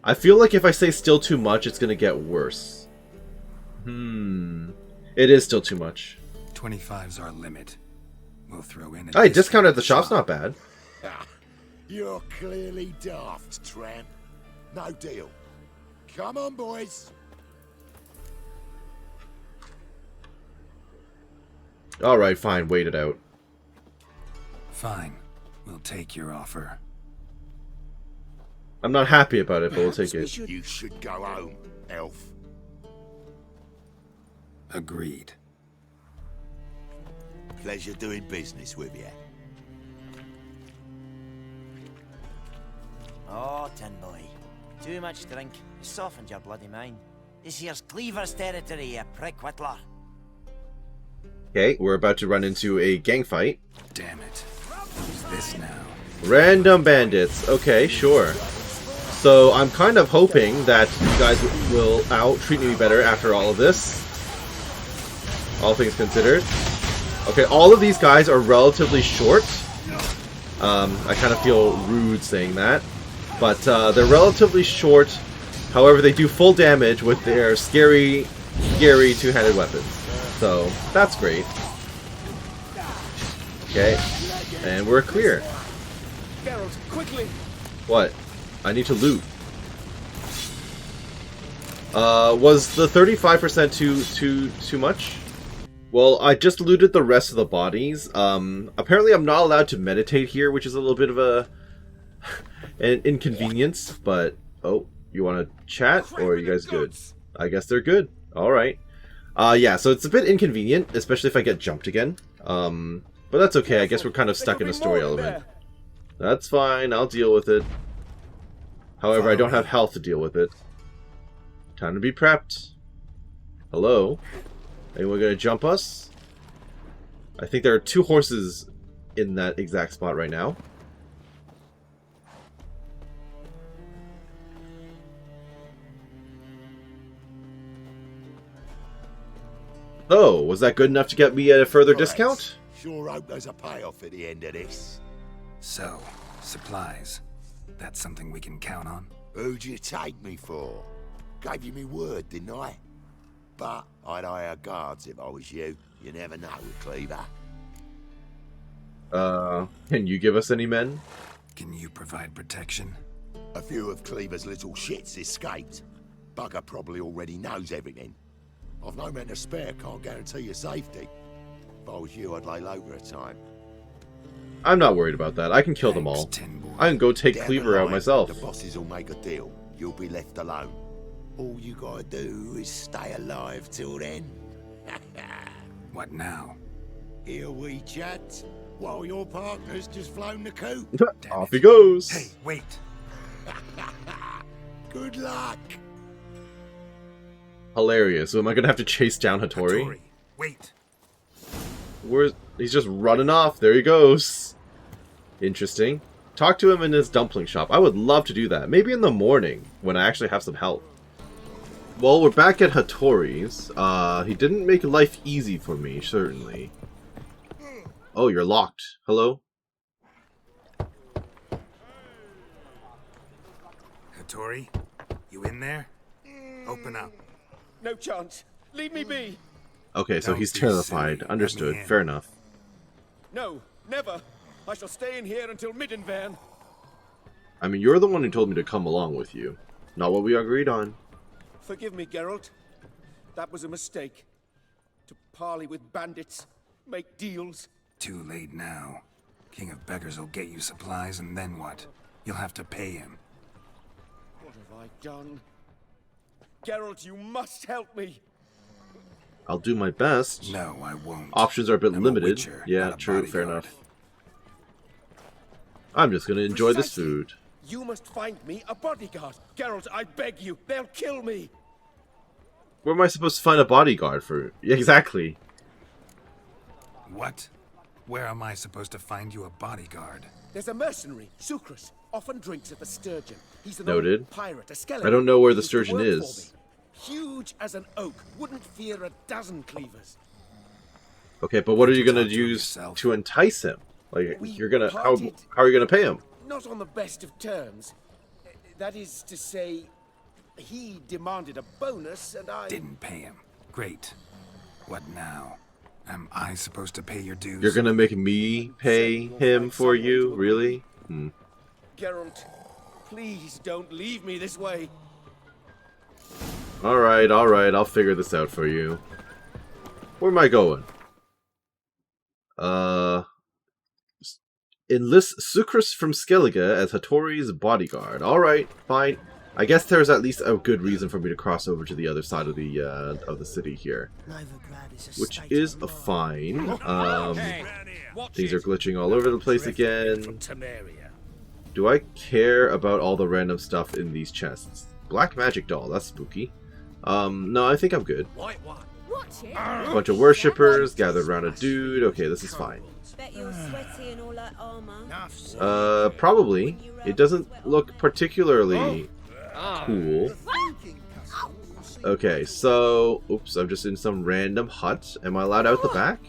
I feel like if I say still too much, it's gonna get worse. It is still too much. 25's our limit. We'll throw in. Hey, discount at the shop's not bad. You're clearly daft, tramp. No deal. Come on, boys. Alright, fine. Wait it out. Fine. We'll take your offer. I'm not happy about it, but we'll take it. You should go home, elf. Agreed. Pleasure doing business with you. Oh, Tin Boy. Too much drink. You softened your bloody mind. This here's Cleaver's territory, you prick whittler. Okay, we're about to run into a gang fight. Damn it. Who's this now? Random bandits. Okay, sure. So I'm kind of hoping that you guys will treat me better after all of this. All things considered. Okay, all of these guys are relatively short. I kind of feel rude saying that. But they're relatively short. However, they do full damage with their scary two-handed weapons. So, that's great. Okay, and we're clear. Geralt, quickly! What? I need to loot. Was the 35% too much? Well, I just looted the rest of the bodies. Apparently I'm not allowed to meditate here, which is a little bit of an inconvenience, but... Oh, you want to chat? Or are you guys good? I guess they're good. Alright. Yeah, so it's a bit inconvenient, especially if I get jumped again. But that's okay, I guess we're kind of stuck in a story element. That's fine, I'll deal with it. However, I don't have health to deal with it. Time to be prepped. Hello? Anyone gonna jump us? I think there are 2 horses in that exact spot right now. Oh, was that good enough to get me at a further discount? Sure hope there's a payoff at the end of this. So, supplies. That's something we can count on? Who'd you take me for? Gave you me word, didn't I? But I'd hire guards if I was you. You never know with Cleaver. Can you give us any men? Can you provide protection? A few of Cleaver's little shits escaped. Bugger probably already knows everything. I've no men to spare, can't guarantee your safety. If I was you, I'd lay low for a time. I'm not worried about that. I can kill them all. I can go take Cleaver out myself. The bosses will make a deal. You'll be left alone. All you gotta do is stay alive till then. What now? Here we chat, while your partner's just flown the coop. Off he goes. Hey, wait. Good luck. Hilarious. So am I gonna have to chase down Hattori? Hattori, wait. He's just running off. There he goes. Interesting. Talk to him in his dumpling shop. I would love to do that. Maybe in the morning when I actually have some help. Well, we're back at Hattori's. He didn't make life easy for me, certainly. Oh, you're locked. Hello? Hattori, you in there? Open up. No chance. Leave me be. Okay, so Don't he's be terrified. silly. Understood. Let me in. Fair enough. No, never. I shall stay in here until Middenvern. I mean, you're the one who told me to come along with you. Not what we agreed on. Forgive me, Geralt. That was a mistake. To parley with bandits, make deals. Too late now. King of Beggars will get you supplies, and then what? You'll have to pay him. What have I done? Geralt, you must help me. I'll do my best. No, I won't. Options are a bit I'm limited. witcher, Yeah, not a true. Fair bodyguard. enough. I'm just going to enjoy this Precisely. food. You must find me a bodyguard. Geralt, I beg you. They'll kill me. Where am I supposed to find a bodyguard for? Exactly. What? Where am I supposed to find you a bodyguard? There's a mercenary, Sucrus. Often drinks at the Sturgeon. He's an Noted. old pirate, a skeleton. I don't know where the He used to Sturgeon work is. for me. Huge as an oak. Wouldn't fear a dozen cleavers. Okay, but what are you Talk going to to use yourself. to entice him? Like, We you're going to... How parted- are you going to pay him? Not on the best of terms. That is to say, he demanded a bonus and I... Didn't pay him. Great. What now? Am I supposed to pay your dues? You're going to make me pay him for you? Really? Geralt, please don't leave me this way. Alright, I'll figure this out for you. Where am I going? Enlist Sucrus from Skellige as Hattori's bodyguard. Alright, fine. I guess there's at least a good reason for me to cross over to the other side of the city here. Which is a fine. Things are glitching all over the place again. Do I care about all the random stuff in these chests? Black magic doll, that's spooky. No, I think I'm good. A bunch of worshippers gathered around a dude. Okay, this is fine. Bet you're sweaty and all that armor. Probably. It doesn't look particularly cool. Okay, so... Oops, I'm just in some random hut. Am I allowed out the back?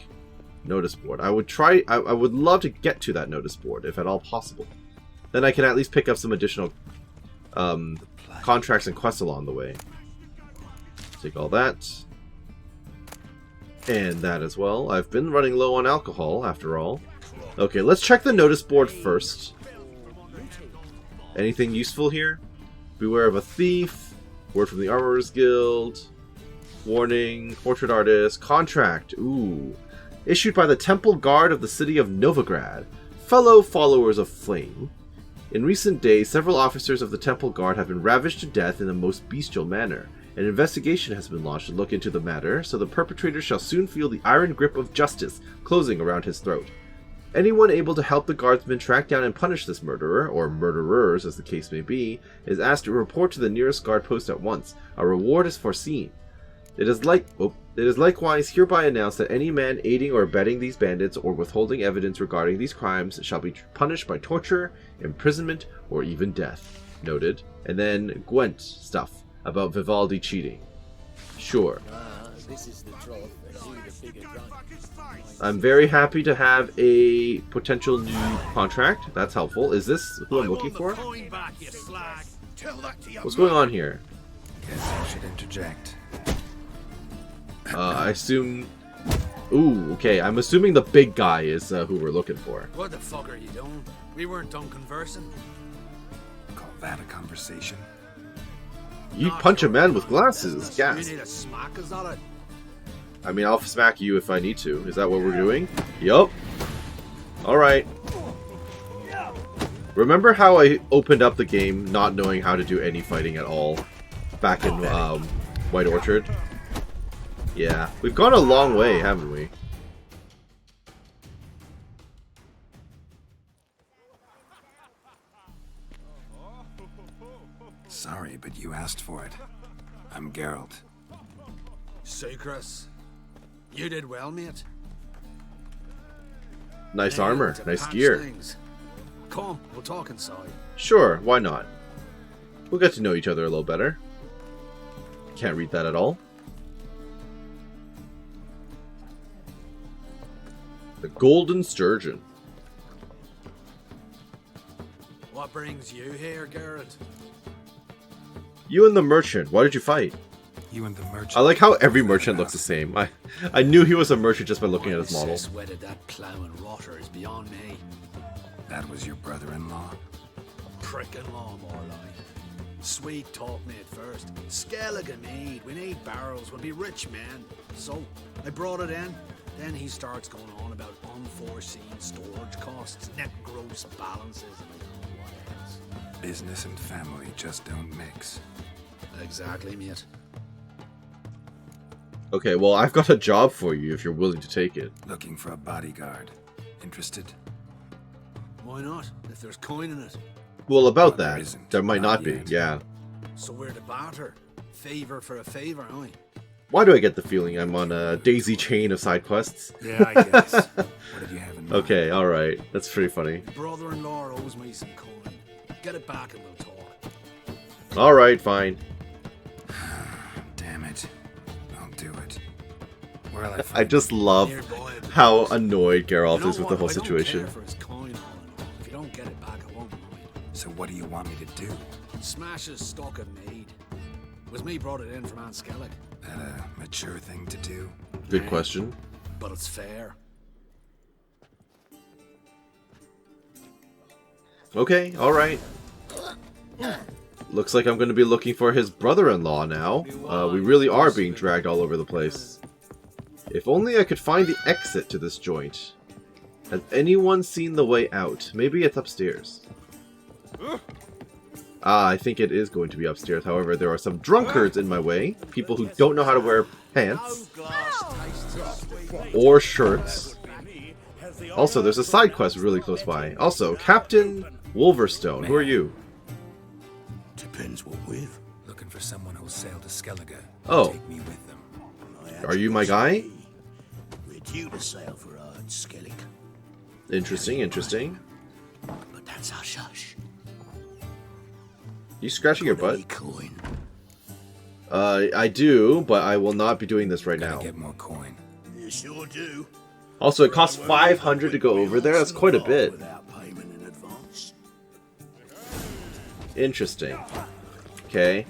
Notice board. I would try... I would love to get to that notice board, if at all possible. Then I can at least pick up some additional contracts and quests along the way. Take all that. And that as well. I've been running low on alcohol, after all. Okay, let's check the notice board first. Anything useful here? Beware of a thief. Word from the Armorer's Guild. Warning. Portrait artist. Contract. Ooh. Issued by the Temple Guard of the city of Novigrad. Fellow followers of Flame. In recent days, several officers of the Temple Guard have been ravaged to death in a most bestial manner. An investigation has been launched to look into the matter, so the perpetrator shall soon feel the iron grip of justice closing around his throat. Anyone able to help the guardsmen track down and punish this murderer, or murderers as the case may be, is asked to report to the nearest guard post at once. A reward is foreseen. It is likewise hereby announced that any man aiding or abetting these bandits or withholding evidence regarding these crimes shall be punished by torture, imprisonment, or even death. Noted. And then Gwent stuff about Vivaldi cheating. Sure. I'm very happy to have a potential new contract. That's helpful. Is this who I'm looking for? What's going on here? Guess I should interject. I assume... Ooh, okay. I'm assuming the big guy is who we're looking for. What the fuck are you doing? We weren't done conversing. Call that a conversation? You punch a man with glasses. You Gas. need a smack, is that it? I mean, I'll smack you if I need to. Is that what we're doing? Yup. Alright. Remember how I opened up the game not knowing how to do any fighting at all? Back in White Orchard? Yeah. We've gone a long way, haven't we? Sorry, but you asked for it. I'm Geralt. Say, Chris, you did well, mate. Nice Now armor. to Nice patch gear. things. Come, we'll talk inside. Sure, why not? We'll get to know each other a little better. Can't read that at all. The Golden Sturgeon. What brings you here, Garrett? You and the merchant. Why did you fight? You and the merchant. I like how every merchant looks the same. I knew he was a merchant just by looking at his Why model. this wedded that plough and rotter is beyond me. That was your brother-in-law. Prick-in-law, more like. Sweet talk me at first. Skellige mead. We need barrels. We'll be rich men. So, I brought it in. Then he starts going on about unforeseen storage costs, net gross balances, and I don't know what else. Business and family just don't mix. Exactly, mate. Okay, well, I've got a job for you if you're willing to take it. Looking for a bodyguard. Interested? Why not? If there's coin in it. Well, about There that, isn't. there might not Not be, yet. yeah. So we're to barter. Favor for a favor, aye? Why do I get the feeling I'm on a daisy chain of side quests? Yeah, I guess. What did you have in mind? Okay, alright. That's pretty funny. Brother-in-law owes me some coin. Get it back and we'll talk. Alright, fine. Damn it. I'll do it. Where'll I I find just love Nearby. how annoyed You Geralt know is with the what? whole I don't situation. care for his coin all in all. If you don't get it back, I won't mind. So what do you want me to do? Smash his stock of mead. Was me brought it in from Aunt Skellig. That a mature thing to do? Good question. But it's fair. Okay, alright. Looks like I'm going to be looking for his brother-in-law now. We really are being dragged all over the place. If only I could find the exit to this joint. Has anyone seen the way out? Maybe it's upstairs. I think it is going to be upstairs. However, there are some drunkards in my way. People who don't know how to wear pants. Or shirts. Also, there's a side quest really close by. Also, Captain Wolverstone. Who are you? Depends what with. Looking for someone who'll sail to Skellige. Oh. Take me with them. Are you my guy? We're due to sail for Aunt Skellig. Interesting, interesting. But that's hush hush. You scratching your butt? Any coin. I do, but I will not be doing this right Gotta now. get more coin. You sure do. Also, it costs 500 to go over there. That's quite a bit. Without payment in advance. Interesting. Okay.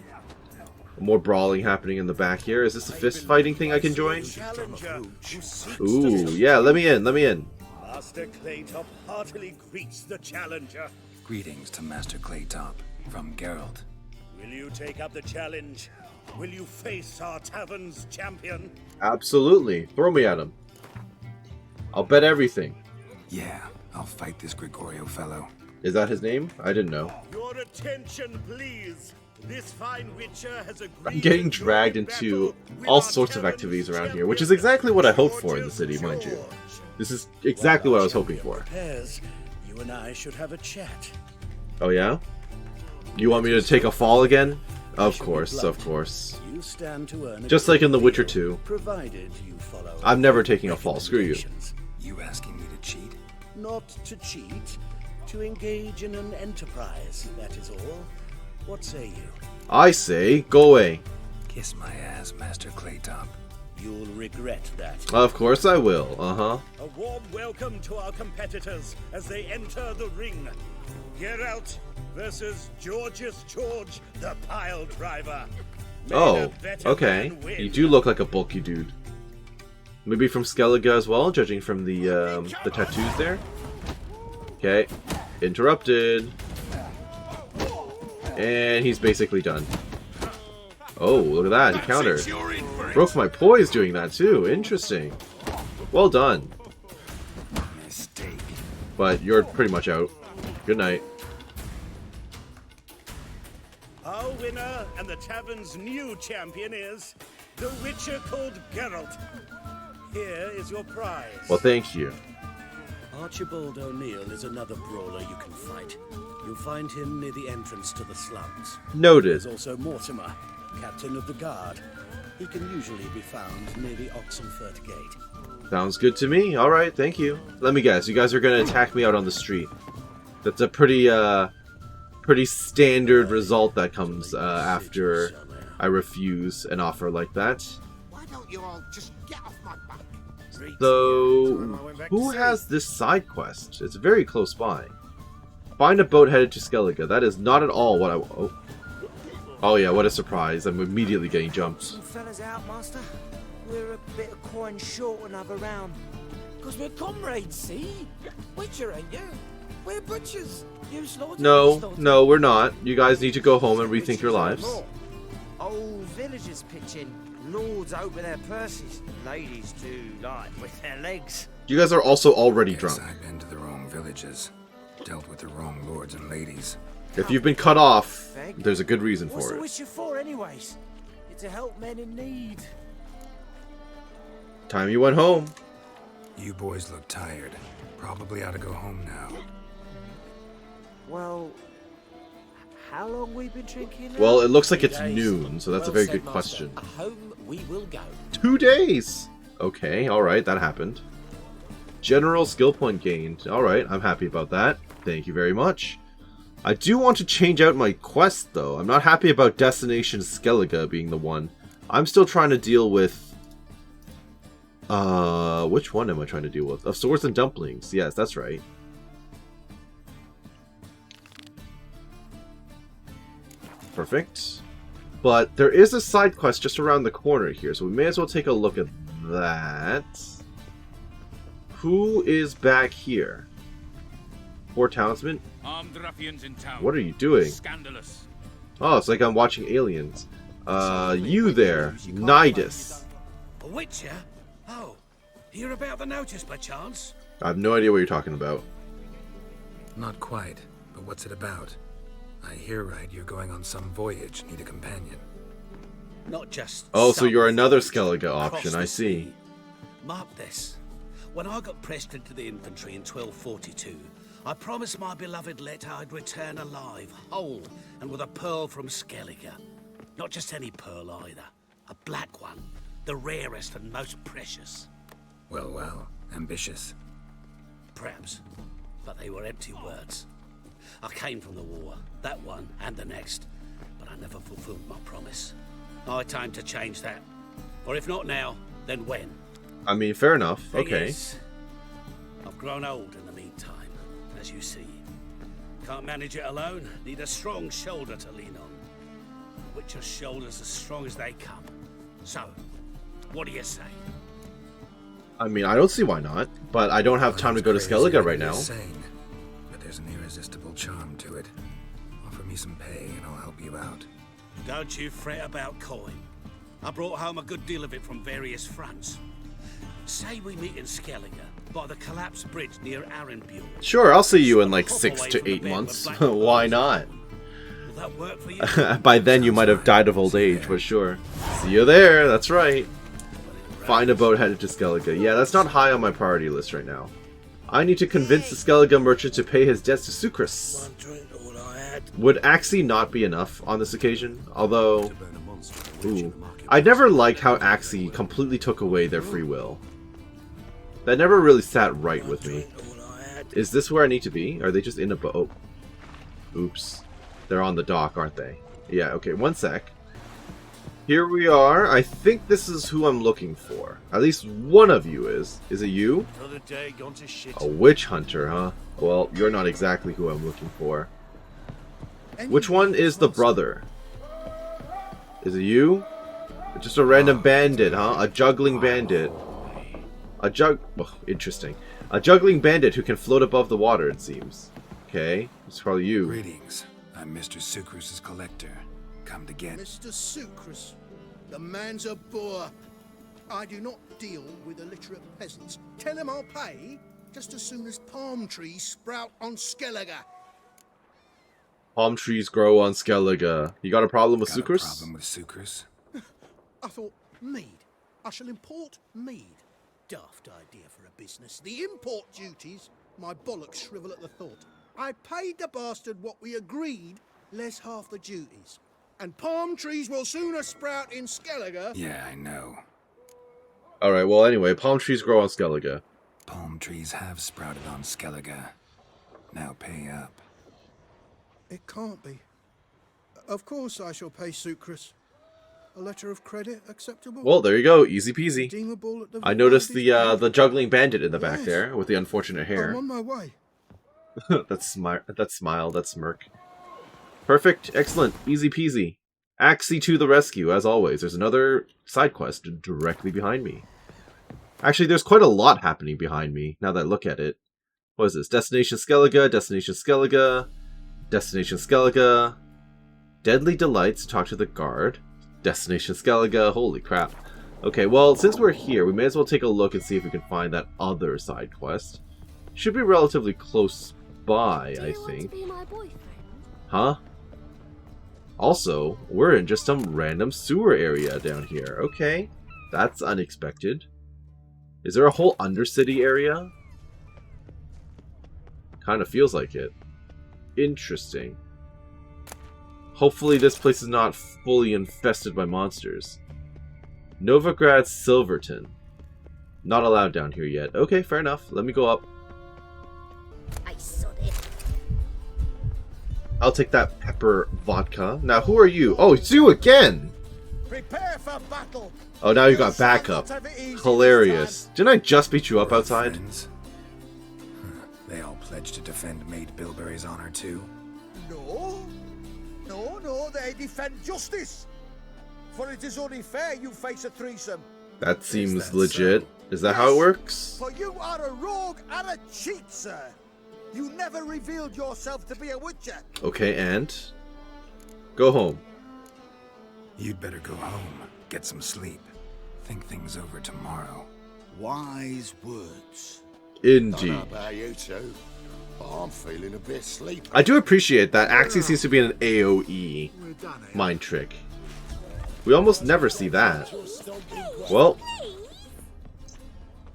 More brawling happening in the back here. Is this a fist fighting thing I can join? Ooh, yeah, let me in, let me in. Master Claytop heartily greets the challenger. Greetings to Master Claytop from Geralt. Will you take up the challenge? Will you face our tavern's champion? Absolutely. Throw me at him. I'll bet everything. Yeah, I'll fight this Gregorio fellow. Is that his name? I didn't know. Your attention, please. This fine witcher has agreed. I'm getting dragged into all sorts of activities around here, which is exactly what I hoped for in the city, mind you. This is exactly what I was hoping for. Repairs, you and I should have a chat. Oh yeah? You want me to take a fall again? Of course, of course. You stand to earn a Just like in The good Witcher deal, 2. provided you follow I'm never taking a fall, screw you. recommendations. You asking me to cheat? Not to cheat, to engage in an enterprise, that is all. What say you? I say, go away. Kiss my ass, Master Claytop. You'll regret that. Of course I will, uh-huh. A warm welcome to our competitors as they enter the ring. Geralt versus Georgius George, the pile driver. May Oh, the better okay. man win. You do look like a bulky dude. Maybe from Skellige as well, judging from the tattoos there. Okay, interrupted. And he's basically done. Oh, look at that, he countered. Broke my poise doing that too, interesting. Well done. Mistake. But you're pretty much out. Good night. Our winner and the tavern's new champion is the Witcher called Geralt. Here is your prize. Well, thank you. Archibald O'Neill is another brawler you can fight. You'll find him near the entrance to the slums. Noted. There's also Mortimer, captain of the guard. He can usually be found near the Oxenfurt Gate. Sounds good to me. Alright, thank you. Let me guess, you guys are gonna attack me out on the street. That's a pretty standard result that comes after I refuse an offer like that. Why don't you all just get off my back? So, who has this side quest? It's very close by. Find a boat headed to Skellige. That is not at all what I... Oh yeah, what a surprise. I'm immediately getting jumped. Some fellas out, master. We're a bit of coin short another round. Because we're comrades, see? Witcher, ain't you? We're butchers. You slaughter. No, we're not. You guys need to go home and rethink your lives. Old villagers pitch in. Lords open their purses. Ladies do like with their legs. You guys are also already Guess drunk. I've been to the wrong villages. Dealt with the wrong lords and ladies. If you've been cut off, there's a good reason What's for the it. Witcher for, anyways? It's to help men in need. Time you went home. You boys look tired. Probably ought to go home now. Well, how long we been drinking now? Well, it looks like it's noon, so that's a very good question. Home we will go. 2 days! Okay, alright, that happened. General skill point gained. Alright, I'm happy about that. Thank you very much. I do want to change out my quest, though. I'm not happy about Destination Skellige being the one. I'm still trying to deal with... which one am I trying to deal with? Of Swords and Dumplings. Yes, that's right. Perfect. But there is a side quest just around the corner here, so we may as well take a look at that. Who is back here? Poor townsman? Armed ruffians in town. What are you doing? Scandalous. Oh, it's like I'm watching Aliens. You there, Nidus. A Witcher? Oh, hear about the notice by chance? I have no idea what you're talking about. Not quite, but what's it about? I hear right, you're going on some voyage, need a companion. Not just. Oh, so some you're another voyage Skellige across option, the I see. sea. Mark this. When I got pressed into the infantry in 1242, I promised my beloved Let I'd return alive, whole, and with a pearl from Skellige. Not just any pearl either. A black one. The rarest and most precious. Well, ambitious. Perhaps. But they were empty words. I came from the war, that one and the next, but I never fulfilled my promise. High time to change that. Or if not now, then when? I mean, fair enough. Thing Okay. is, I've grown old in the meantime, as you see. Can't manage it alone, need a strong shoulder to lean on. Witcher's shoulders as strong as they come. So, what do you say? I mean, I don't see why not, but I don't have time to go to Skellige right now. Insane, but there's an irresistible charm to it. Offer me some pay and I'll help you out. Don't you fret about coin. I brought home a good deal of it from various fronts. Say we meet in Skellige, by the collapsed bridge near Arenbjörn. Sure, I'll see you in like 6 to 8 months. Why not? That work for you? By then you might have died of old age, but sure. See you there, that's right. Find a boat headed to Skellige. Yeah, that's not high on my priority list right now. I need to convince the Skellige merchant to pay his debts to Sucrus. Would Axii not be enough on this occasion? Although... Ooh. I never liked how Axii completely took away their free will. That never really sat right with me. Is this where I need to be? Are they just in a boat? Oops. They're on the dock, aren't they? Yeah, okay, one sec. Here we are. I think this is who I'm looking for. At least one of you is. Is it you? A witch hunter, huh? Well, you're not exactly who I'm looking for. Which one is the brother? Is it you? Just a random bandit, huh? A juggling bandit. Oh, interesting. A juggling bandit who can float above the water, it seems. Okay, it's probably you. Greetings. I'm Mr. Sucrus's collector. Come to get... Mr. Sucrus, the man's a boor. I do not deal with illiterate peasants. Tell him I'll pay just as soon as palm trees sprout on Skellige. Palm trees grow on Skellige. You got a problem with Sucrus? Problem with Sucrus? I thought, mead. I shall import mead. Daft idea for a business. The import duties, my bollocks shrivel at the thought. I paid the bastard what we agreed, less half the duties. And palm trees will sooner sprout in Skellige. Yeah, I know. Alright, well anyway, palm trees grow on Skellige. Palm trees have sprouted on Skellige. Now pay up. It can't be. Of course I shall pay Sucrus. A letter of credit acceptable? Well, there you go, easy peasy. Redeemable I noticed the juggling bandit in the back there with the unfortunate hair. I'm on my way. that smile, that smirk. Perfect, excellent, easy peasy. Axii to the rescue, as always. There's another side quest directly behind me. Actually, there's quite a lot happening behind me, now that I look at it. What is this? Destination Skellige, Destination Skellige, Destination Skellige, Deadly Delights, talk to the guard, Destination Skellige, holy crap. Okay, well, since we're here, we may as well take a look and see if we can find that other side quest. Should be relatively close by, I think. Huh? Also, we're in just some random sewer area down here. Okay, that's unexpected. Is there a whole Undercity area? Kind of feels like it. Interesting. Hopefully this place is not fully infested by monsters. Novigrad Silverton. Not allowed down here yet. Okay, fair enough. Let me go up. I sod it. I'll take that pepper vodka. Now, who are you? Oh, it's you again! Prepare for battle. Oh, now you got backup. Hilarious. Didn't I just beat you up outside? Friends? They all pledged to defend Maid Bilberry's honor too. No, they defend justice. For it is only fair you face a threesome. That seems legit. Is that how it works? For you are a rogue and a cheat, sir. You never revealed yourself to be a witcher. Okay, and? Go home. You'd better go home. Get some sleep. Think things over tomorrow. Wise words. Indeed. Don't know about you two, but I'm feeling a bit sleepy. I do appreciate that. Axii seems to be an AoE mind trick. We almost never see that. Well,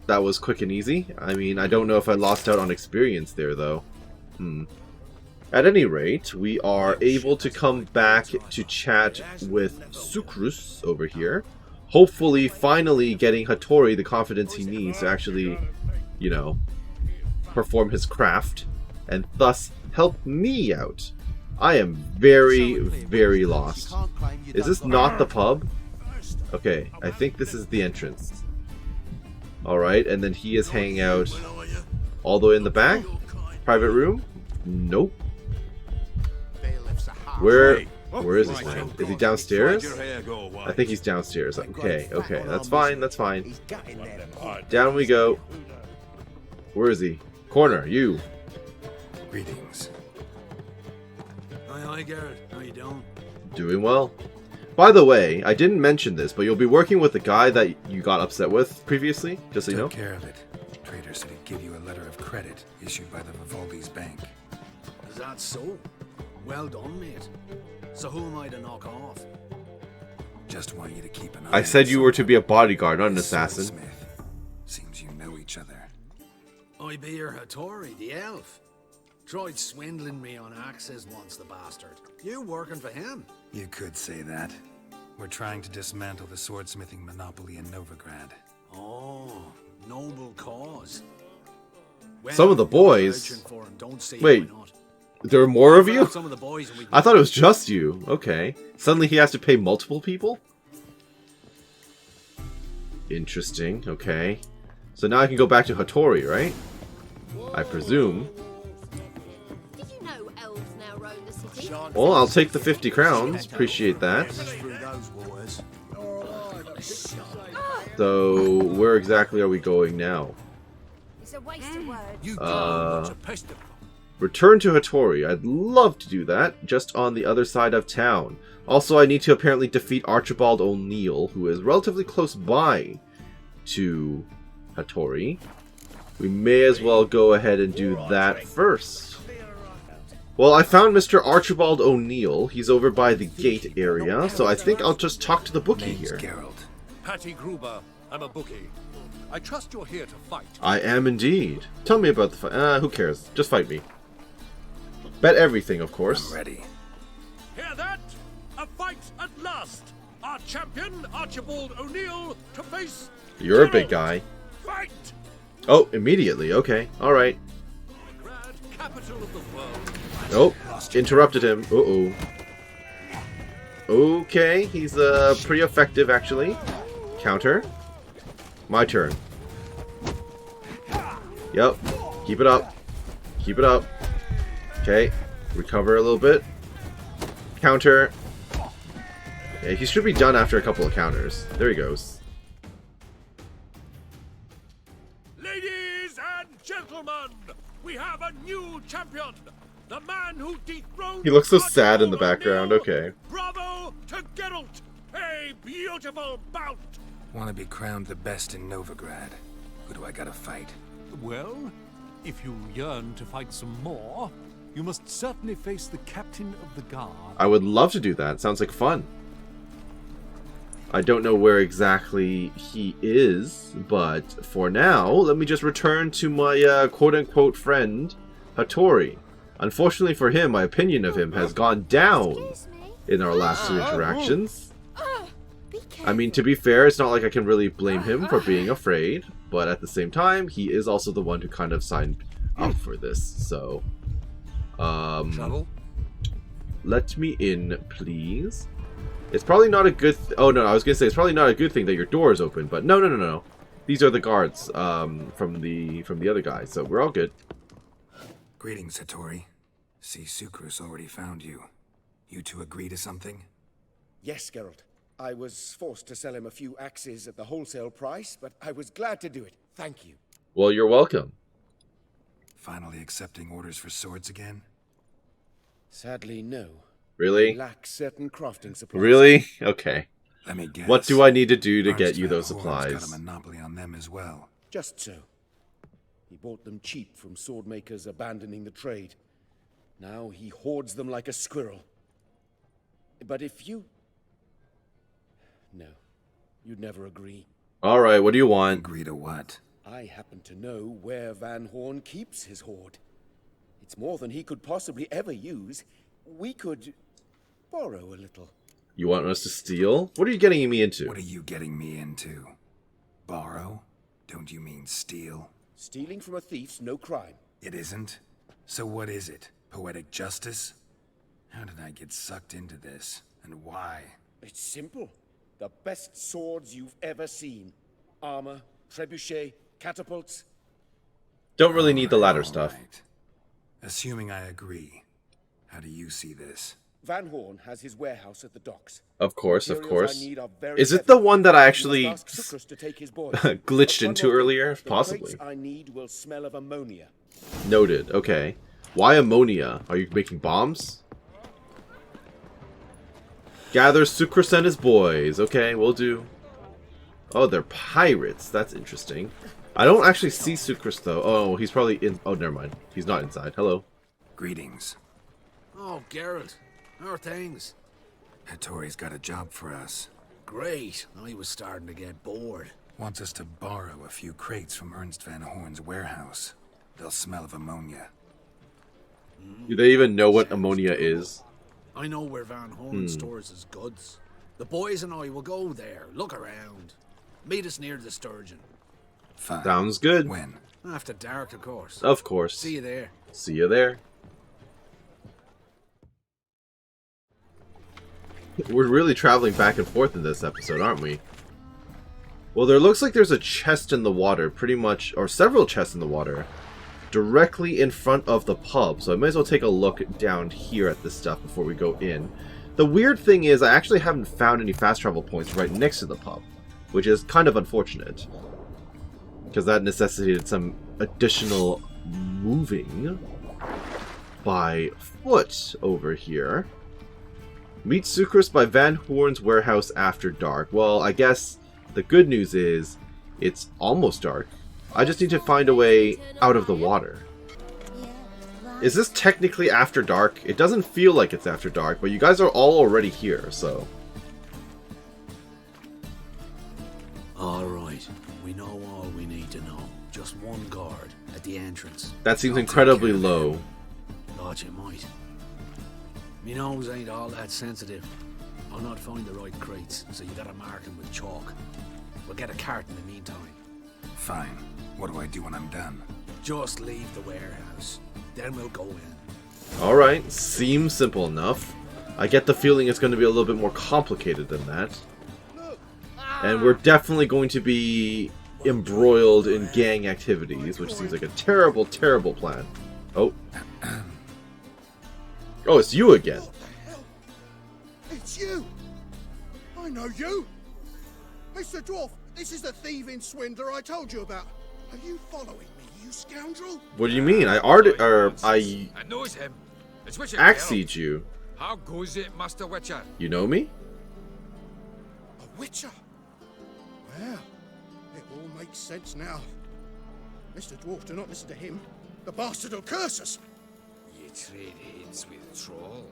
that was quick and easy. I mean, I don't know if I lost out on experience there, though. At any rate, we are able to come back to chat with Sucrus over here. Hopefully, finally getting Hattori the confidence he needs to actually, you know, perform his craft, and thus help me out. I am very, very lost. Is this not the pub? Okay, I think this is the entrance. Alright, and then he is hanging out all the way in the back? Private room? Nope. Where is this man? Is he downstairs? I think he's downstairs. Okay, that's fine, that's fine. Down we go. Where is he? Corner, you. Greetings. Hi, Garrett. How you doing? Doing well. By the way, I didn't mention this, but you'll be working with the guy that you got upset with previously, just so you know. Took care of it. Trader said he'd give you a letter of credit issued by the Vivaldi's bank. Is that so? Well done, mate. So who am I to knock off? Just want you to keep an eye I said you were to be a bodyguard, not an assassin. Swordsmith. Seems you know each other. I be your Hattori, the elf. Tried swindling me on axes once, the bastard. You working for him? You could say that. We're trying to dismantle the swordsmithing monopoly in Novigrad. Oh, noble cause. Well, Some of the boys. for him, don't say Wait, why not. there are more of you? Some of the boys and we I thought it was just you. Okay. Suddenly he has to pay multiple people? Interesting. Okay. So now I can go back to Hattori, right? I presume. Did you know elves now roam the city? Well, I'll take the 50 crowns. Appreciate that. So, where exactly are we going now? It's a waste of words. Return to Hattori. I'd love to do that, just on the other side of town. Also, I need to apparently defeat Archibald O'Neill, who is relatively close by to Hattori. We may as well go ahead and do that first. Well, I found Mr. Archibald O'Neill. He's over by the gate area, so I think I'll just talk to the bookie here. Patty Gruber, I'm a bookie. I trust you're here to fight. I am indeed. Tell me about the fight. Who cares? Just fight me. Bet everything, of course. I'm ready. Hear that? A fight at last. Our champion, Archibald O'Neill, to face... You're a big guy. Fight! Oh, immediately. Okay. Alright. Capital of the world. Oh, interrupted him. Uh-oh. Okay, he's pretty effective, actually. Counter. My turn. Yep. Keep it up. Keep it up. Okay. Recover a little bit. Counter. Yeah, he should be done after a couple of counters. There he goes. Ladies and gentlemen, we have a new champion. The man who dethroned... He looks so sad in the background. Okay. Bravo to Geralt. A beautiful bout. Want to be crowned the best in Novigrad. Who do I gotta fight? Well, if you yearn to fight some more, you must certainly face the captain of the guard. I would love to do that. Sounds like fun. I don't know where exactly he is, but for now, let me just return to my quote-unquote friend, Hattori. Unfortunately for him, my opinion of him has gone down in our last two interactions. I mean, to be fair, it's not like I can really blame him for being afraid, but at the same time, he is also the one who kind of signed up for this, so... Trouble? Let me in, please. It's probably not a good... Oh, no, I was going to say, it's probably not a good thing that your door is open, but no. These are the guards from the other guy, so we're all good. Greetings, Hattori. See, Sucrus already found you. You two agree to something? Yes, Geralt. I was forced to sell him a few axes at the wholesale price, but I was glad to do it. Thank you. Well, you're welcome. Finally accepting orders for swords again? Sadly, no. Really? I lack certain crafting supplies. Really? Okay. Let me guess. What do I need to do to get you those supplies? Got a monopoly on them as well. Just so. He bought them cheap from sword makers abandoning the trade. Now he hoards them like a squirrel. But if you... No. You'd never agree. Alright, what do you want? Agree to what? I happen to know where Van Horn keeps his hoard. It's more than he could possibly ever use. We could borrow a little. You want us to steal? What are you getting me into? What are you getting me into? Borrow? Don't you mean steal? Stealing from a thief's no crime. It isn't? So what is it? Poetic justice? How did I get sucked into this? And why? It's simple. The best swords you've ever seen. Armor, trebuchet, catapults. Don't really need the latter stuff. Right. Assuming I agree, how do you see this? Van Horn has his warehouse at the docks. Of course. Is it the one that I actually glitched into earlier? Possibly. I need will smell of ammonia. Noted. Okay. Why ammonia? Are you making bombs? Gather Sucrus and his boys. Okay, we'll do. Oh, they're pirates. That's interesting. I don't actually see Sucrus, though. Oh, he's probably in... Oh, never mind. He's not inside. Hello. Greetings. Oh, Geralt. How are things? Hattori's got a job for us. Great. I was starting to get bored. Wants us to borrow a few crates from Ernst Van Horn's warehouse. They'll smell of ammonia. Do they even know what ammonia is? I know where Van Horn stores his goods. The boys and I will go there, look around. Meet us near the Sturgeon. Fine. Sounds good. When? After dark, of course. Of course. See you there. See you there. We're really traveling back and forth in this episode, aren't we? Well, there looks like there's a chest in the water, pretty much, or several chests in the water, directly in front of the pub. So I might as well take a look down here at this stuff before we go in. The weird thing is I actually haven't found any fast travel points right next to the pub, which is kind of unfortunate, because that necessitated some additional moving by foot over here. Meet Sucrus by Van Horn's warehouse after dark. Well, I guess the good news is it's almost dark. I just need to find a way out of the water. Is this technically after dark? It doesn't feel like it's after dark, but you guys are all already here, so... Alright, we know all we need to know. Just one guard at the entrance. That seems incredibly low. Thought you might. Me nose ain't all that sensitive. I'll not find the right crates, so you gotta mark them with chalk. We'll get a cart in the meantime. Fine. What do I do when I'm done? Just leave the warehouse. Then we'll go in. Alright, seems simple enough. I get the feeling it's going to be a little bit more complicated than that. And we're definitely going to be embroiled in gang activities, which seems like a terrible, terrible plan. Oh. Oh, it's you again. What the hell? It's you! I know you! Mr. Dwarf, this is the thieving swindler I told you about. Are you following me, you scoundrel? What do you mean? I knows him. It's Witcher. Axied you. How goes it, Master Witcher? You know me? A witcher? Well, it all makes sense now. Mr. Dwarf, do not listen to him. The bastard will curse us. You trade heads with Troll.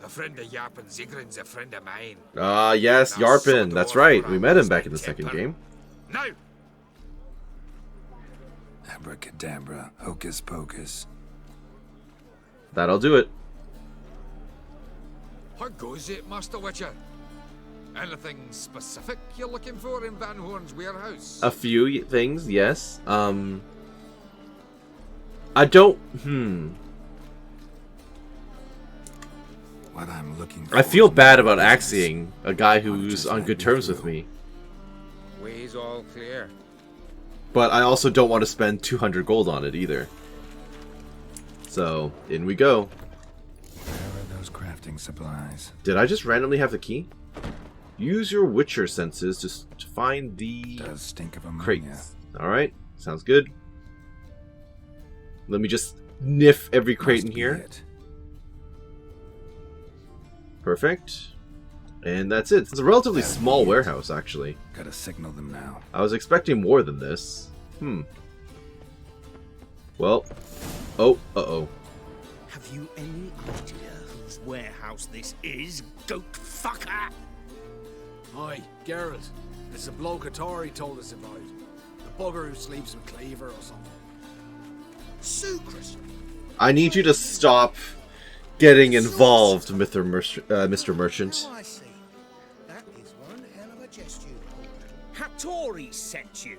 A friend of Yarpen Zigrin's a friend of mine. Ah, yes, Yarpen. That's right. We met him back in the second game. Now! Abracadabra, hocus pocus. That'll do it. How goes it, Master Witcher? Anything specific you're looking for in Van Horn's warehouse? A few things, yes. I don't... What I'm looking for. I feel bad about axing a guy who's on good terms with me. Way's all clear. But I also don't want to spend 200 gold on it either. So, in we go. Where are those crafting supplies? Did I just randomly have the key? Use your Witcher senses to find the Does stink of ammonia. crates. Alright, sounds good. Let me just sniff every crate in here. Perfect. And that's it. It's a relatively small warehouse, actually. Gotta signal them now. I was expecting more than this. Well. Oh, uh-oh. Have you any idea whose warehouse this is, goat fucker? Hi, Geralt. It's the bloke Hattori told us about. The bugger who sleeps with Cleaver or something. Sucrus! I need you to stop getting involved, Mr. Merchant. Oh, I see. That is one hell of a jest you pulled. Hattori sent you.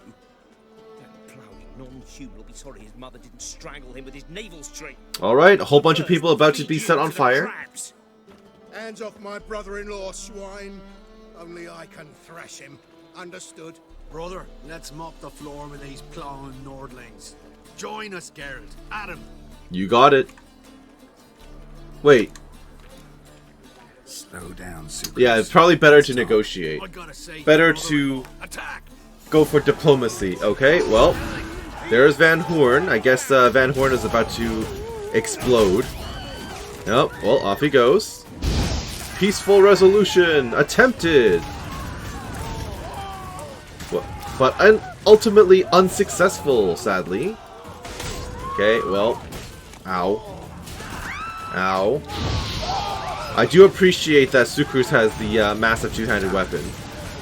That ploughing non-human will be sorry his mother didn't strangle him with his navel string. Alright, a whole bunch of people about to be set on fire. Hands off my brother-in-law, swine. Only I can thrash him. Understood? Brother, let's mop the floor with these plowing Nordlings. Join us, Geralt. Adam. You got it. Wait. Slow down, Sucrus. Yeah, it's probably better to negotiate. Better to go for diplomacy. Okay, well, there's Van Horn. I guess Van Horn is about to explode. Yep, well, off he goes. Peaceful resolution attempted. But ultimately unsuccessful, sadly. Okay, well, ow. Ow. I do appreciate that Sukrus has the massive two-handed weapon.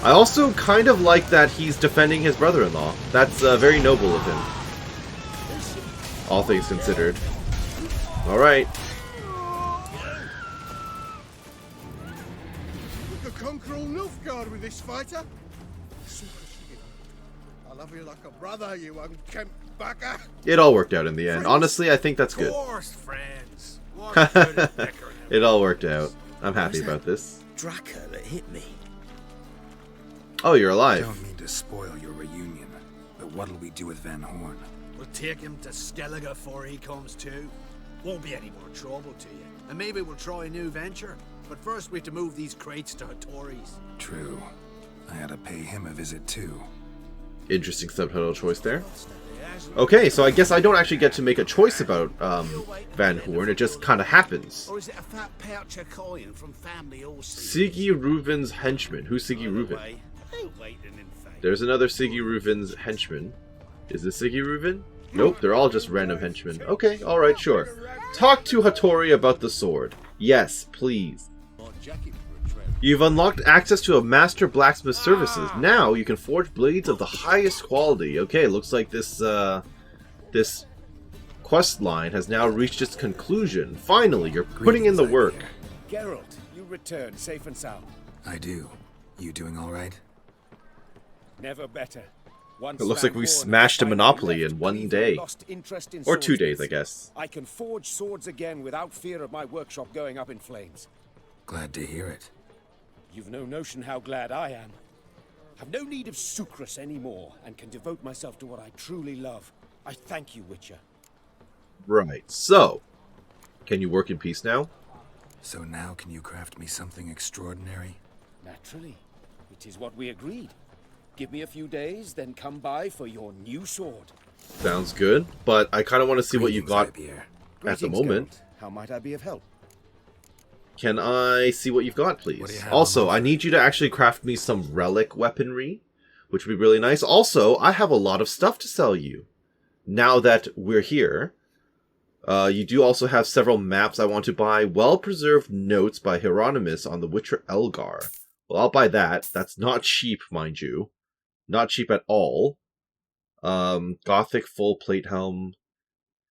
I also kind of like that he's defending his brother-in-law. That's very noble of him. All things considered. Alright. We could conquer all Novigrad with this fighter. I love you like a brother, you unkempt bugger. It all worked out in the end. Honestly, I think that's good. Friends. It all worked out. I'm happy about this. Dracker that hit me. Oh, you're I alive. don't mean to spoil your reunion, but what'll we do with Van Horn? We'll take him to Skellige before he comes to. Won't be any more trouble to you. And maybe we'll try a new venture. But first we have to move these crates to Hattori's. True. I had to pay him a visit too. Interesting subtitle choice there. Okay, so I guess I don't actually get to make a choice about Van Horn. It just kind of happens. Or is it a fat pouch of coin from family or Siggy Reuven's henchman. Who's Siggy Reuven? There's another Siggy Reuven's henchman. Is this Siggy Reuven? Nope, they're all just random henchmen. Okay, alright, sure. Talk to Hattori about the sword. Yes, please. You've unlocked access to a master blacksmith services. Now you can forge blades of the highest quality. Okay, looks like this this quest line has now reached its conclusion. Finally, you're putting in the work. Geralt, you returned safe and sound. I do. You doing all right? Never better. It looks like we smashed a monopoly in one day. Or 2 days, I guess. I can forge swords again without fear of my workshop going up in flames. Glad to hear it. You've no notion how glad I am. I've no need of Sukrus anymore, and can devote myself to what I truly love. I thank you, Witcher. Right, so, can you work in peace now? So now can you craft me something extraordinary? Naturally. It is what we agreed. Give me a few days, then come by for your new sword. Sounds good, but I kind of want to see what you got at the moment. Geralt. How might I be of help? Can I see what you've got, please? Also, I need you to actually craft me some relic weaponry, which would be really nice. Also, I have a lot of stuff to sell you. Now that we're here, you do also have several maps I want to buy. Well-preserved notes by Hieronymus on the Witcher Elgar. Well, I'll buy that. That's not cheap, mind you. Not cheap at all. Gothic full plate helm.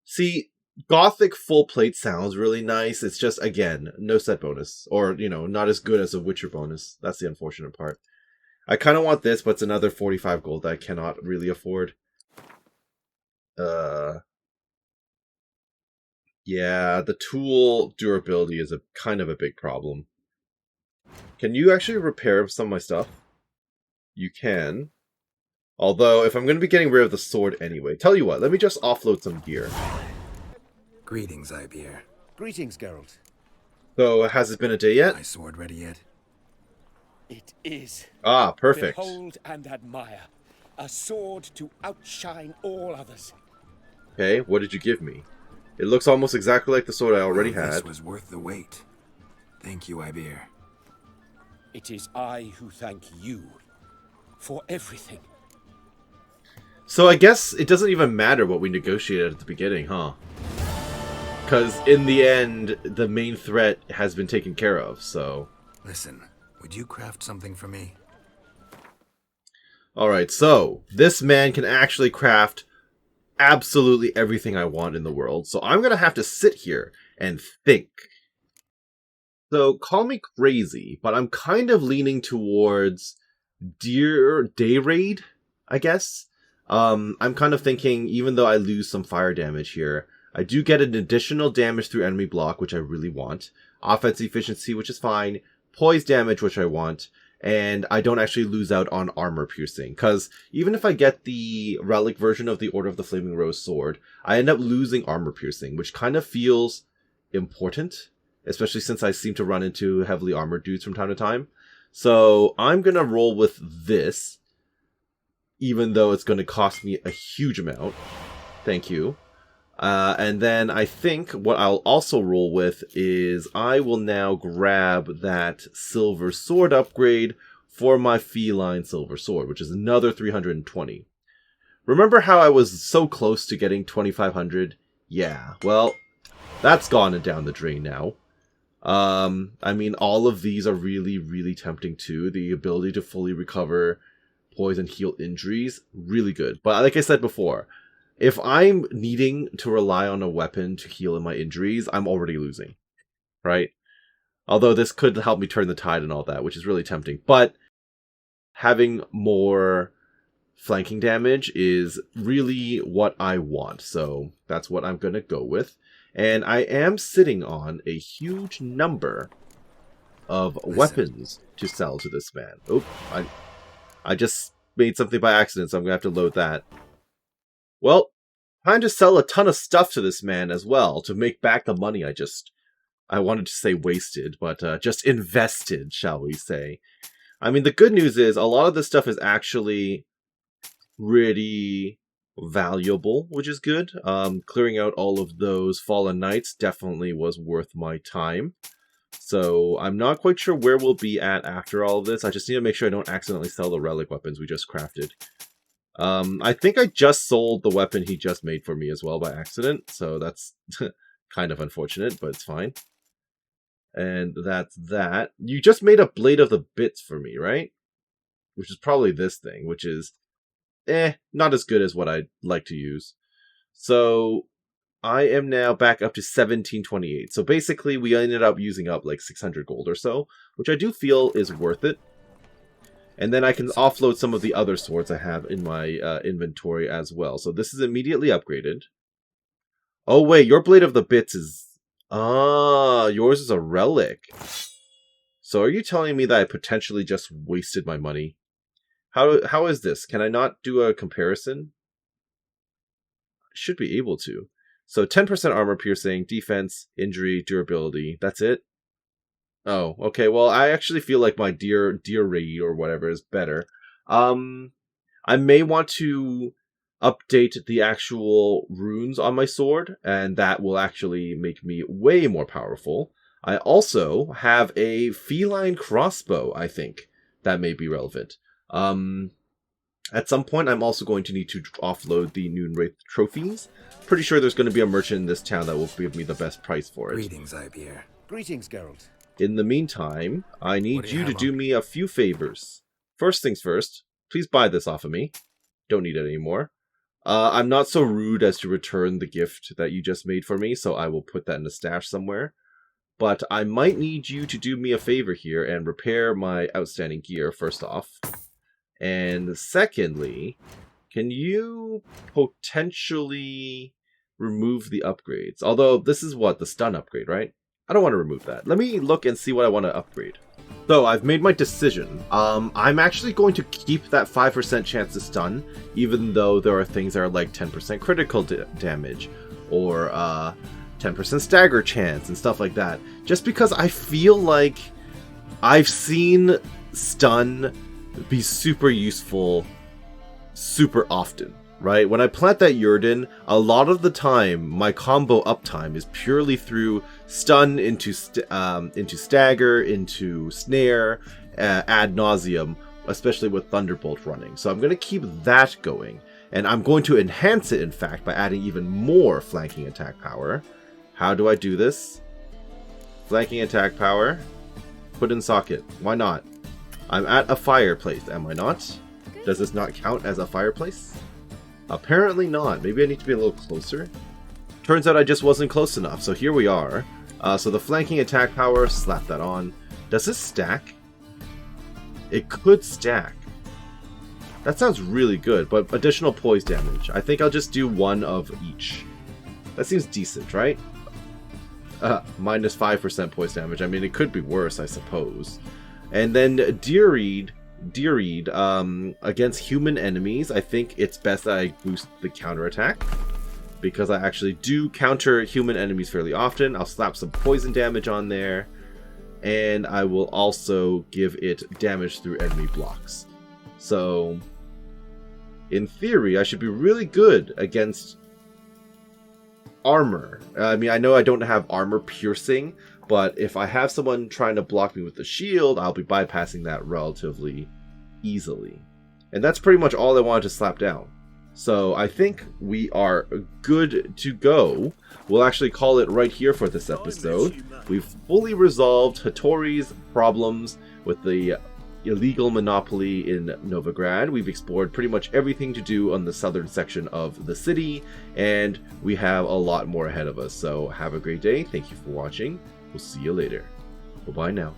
See, Gothic full plate sounds really nice. It's just, again, no set bonus. Or, you know, not as good as a Witcher bonus. That's the unfortunate part. I kind of want this, but it's another 45 gold that I cannot really afford. Yeah, the tool durability is a kind of a big problem. Can you actually repair some of my stuff? You can. Although, if I'm going to be getting rid of the sword anyway, tell you what, let me just offload some gear. Greetings, Ibeer. Greetings, Geralt. So, has it been a day yet? My sword ready yet? It is. Ah, perfect. Behold and admire. A sword to outshine all others. Okay, what did you give me? It looks almost exactly like the sword I already had. This was worth the wait. Thank you, Ibeer. It is I who thank you for everything. So I guess it doesn't even matter what we negotiated at the beginning, huh? Because in the end, the main threat has been taken care of, so... Listen, would you craft something for me? Alright, so this man can actually craft absolutely everything I want in the world. So I'm going to have to sit here and think. So call me crazy, but I'm kind of leaning towards day raid, I guess. I'm kind of thinking, even though I lose some fire damage here, I do get an additional damage through enemy block, which I really want. Offense efficiency, which is fine. Poise damage, which I want. And I don't actually lose out on armor piercing. Because even if I get the relic version of the Order of the Flaming Rose sword, I end up losing armor piercing, which kind of feels important. Especially since I seem to run into heavily armored dudes from time to time. So I'm going to roll with this. Even though it's going to cost me a huge amount. Thank you. And then I think what I'll also roll with is I will now grab that silver sword upgrade for my feline silver sword, which is another 320. Remember how I was so close to getting 2500? Yeah, well, That's gone down the drain now. I mean, all of these are really, really tempting too. The ability to fully recover poison, heal injuries, really good. But like I said before, if I'm needing to rely on a weapon to heal in my injuries, I'm already losing, right? Although this could help me turn the tide and all that, which is really tempting. But having more flanking damage is really what I want. So that's what I'm going to go with. And I am sitting on a huge number of weapons to sell to this man. Oh, I just made something by accident, so I'm going to have to load that. Well, time to sell a ton of stuff to this man as well to make back the money I wanted to say wasted, but just invested, shall we say. I mean, the good news is a lot of this stuff is actually really valuable, which is good. Clearing out all of those Fallen Knights definitely was worth my time. So I'm not quite sure where we'll be at after all of this. I just need to make sure I don't accidentally sell the relic weapons we just crafted. I think I just sold the weapon he just made for me as well by accident, so that's kind of unfortunate, but it's fine. And that's that. You just made a Blade of the Bits for me, right? Which is probably this thing, which is, not as good as what I'd like to use. So I am now back up to 1728. So basically we ended up using up like 600 gold or so, which I do feel is worth it. And then I can offload some of the other swords I have in my inventory as well. So this is immediately upgraded. Oh wait, your Blade of the Bits is... Ah, yours is a relic. So are you telling me that I potentially just wasted my money? How is this? Can I not do a comparison? I should be able to. So 10% armor piercing, defense, injury, durability. That's it? Oh, okay. Well, I actually feel like my dear raid or whatever is better. I may want to update the actual runes on my sword, and that will actually make me way more powerful. I also have a feline crossbow, I think, that may be relevant. At some point, I'm also going to need to offload the Noonwraith trophies. Pretty sure there's going to be a merchant in this town that will give me the best price for it. Greetings, Ibeer. Greetings, Geralt. In the meantime, I need you to do me a few favors. First things first, please buy this off of me. Don't need it anymore. I'm not so rude as to return the gift that you just made for me, so I will put that in a stash somewhere. But I might need you to do me a favor here and repair my outstanding gear, first off. And secondly, can you potentially remove the upgrades? Although, this is what? The stun upgrade, right? I don't want to remove that. Let me look and see what I want to upgrade. So, I've made my decision. I'm actually going to keep that 5% chance to stun, even though there are things that are like 10% critical damage, or 10% stagger chance, and stuff like that. Just because I feel like I've seen stun be super useful super often, right? When I plant that Yrden, a lot of the time my combo uptime is purely through stun into stagger, into snare, ad nauseum, especially with Thunderbolt running. So I'm going to keep that going, and I'm going to enhance it, in fact, by adding even more flanking attack power. How do I do this? Flanking attack power, put in socket. Why not? I'm at a fireplace, am I not? Does this not count as a fireplace? Apparently not. Maybe I need to be a little closer. Turns out I just wasn't close enough, so here we are. So the flanking attack power, slap that on. Does this stack? It could stack. That sounds really good, but additional poise damage. I think I'll just do one of each. That seems decent, right? Minus 5% poise damage. I mean, it could be worse, I suppose. And then Deerreed, against human enemies, I think it's best that I boost the counterattack, because I actually do counter human enemies fairly often. I'll slap some poison damage on there, and I will also give it damage through enemy blocks. So, in theory, I should be really good against armor. I mean, I know I don't have armor piercing, but if I have someone trying to block me with the shield, I'll be bypassing that relatively easily. And that's pretty much all I wanted to slap down. So I think we are good to go. We'll actually call it right here for this episode. We've fully resolved Hattori's problems with the illegal monopoly in Novigrad. We've explored pretty much everything to do on the southern section of the city, and we have a lot more ahead of us. So have a great day. Thank you for watching. We'll see you later. Bye-bye now.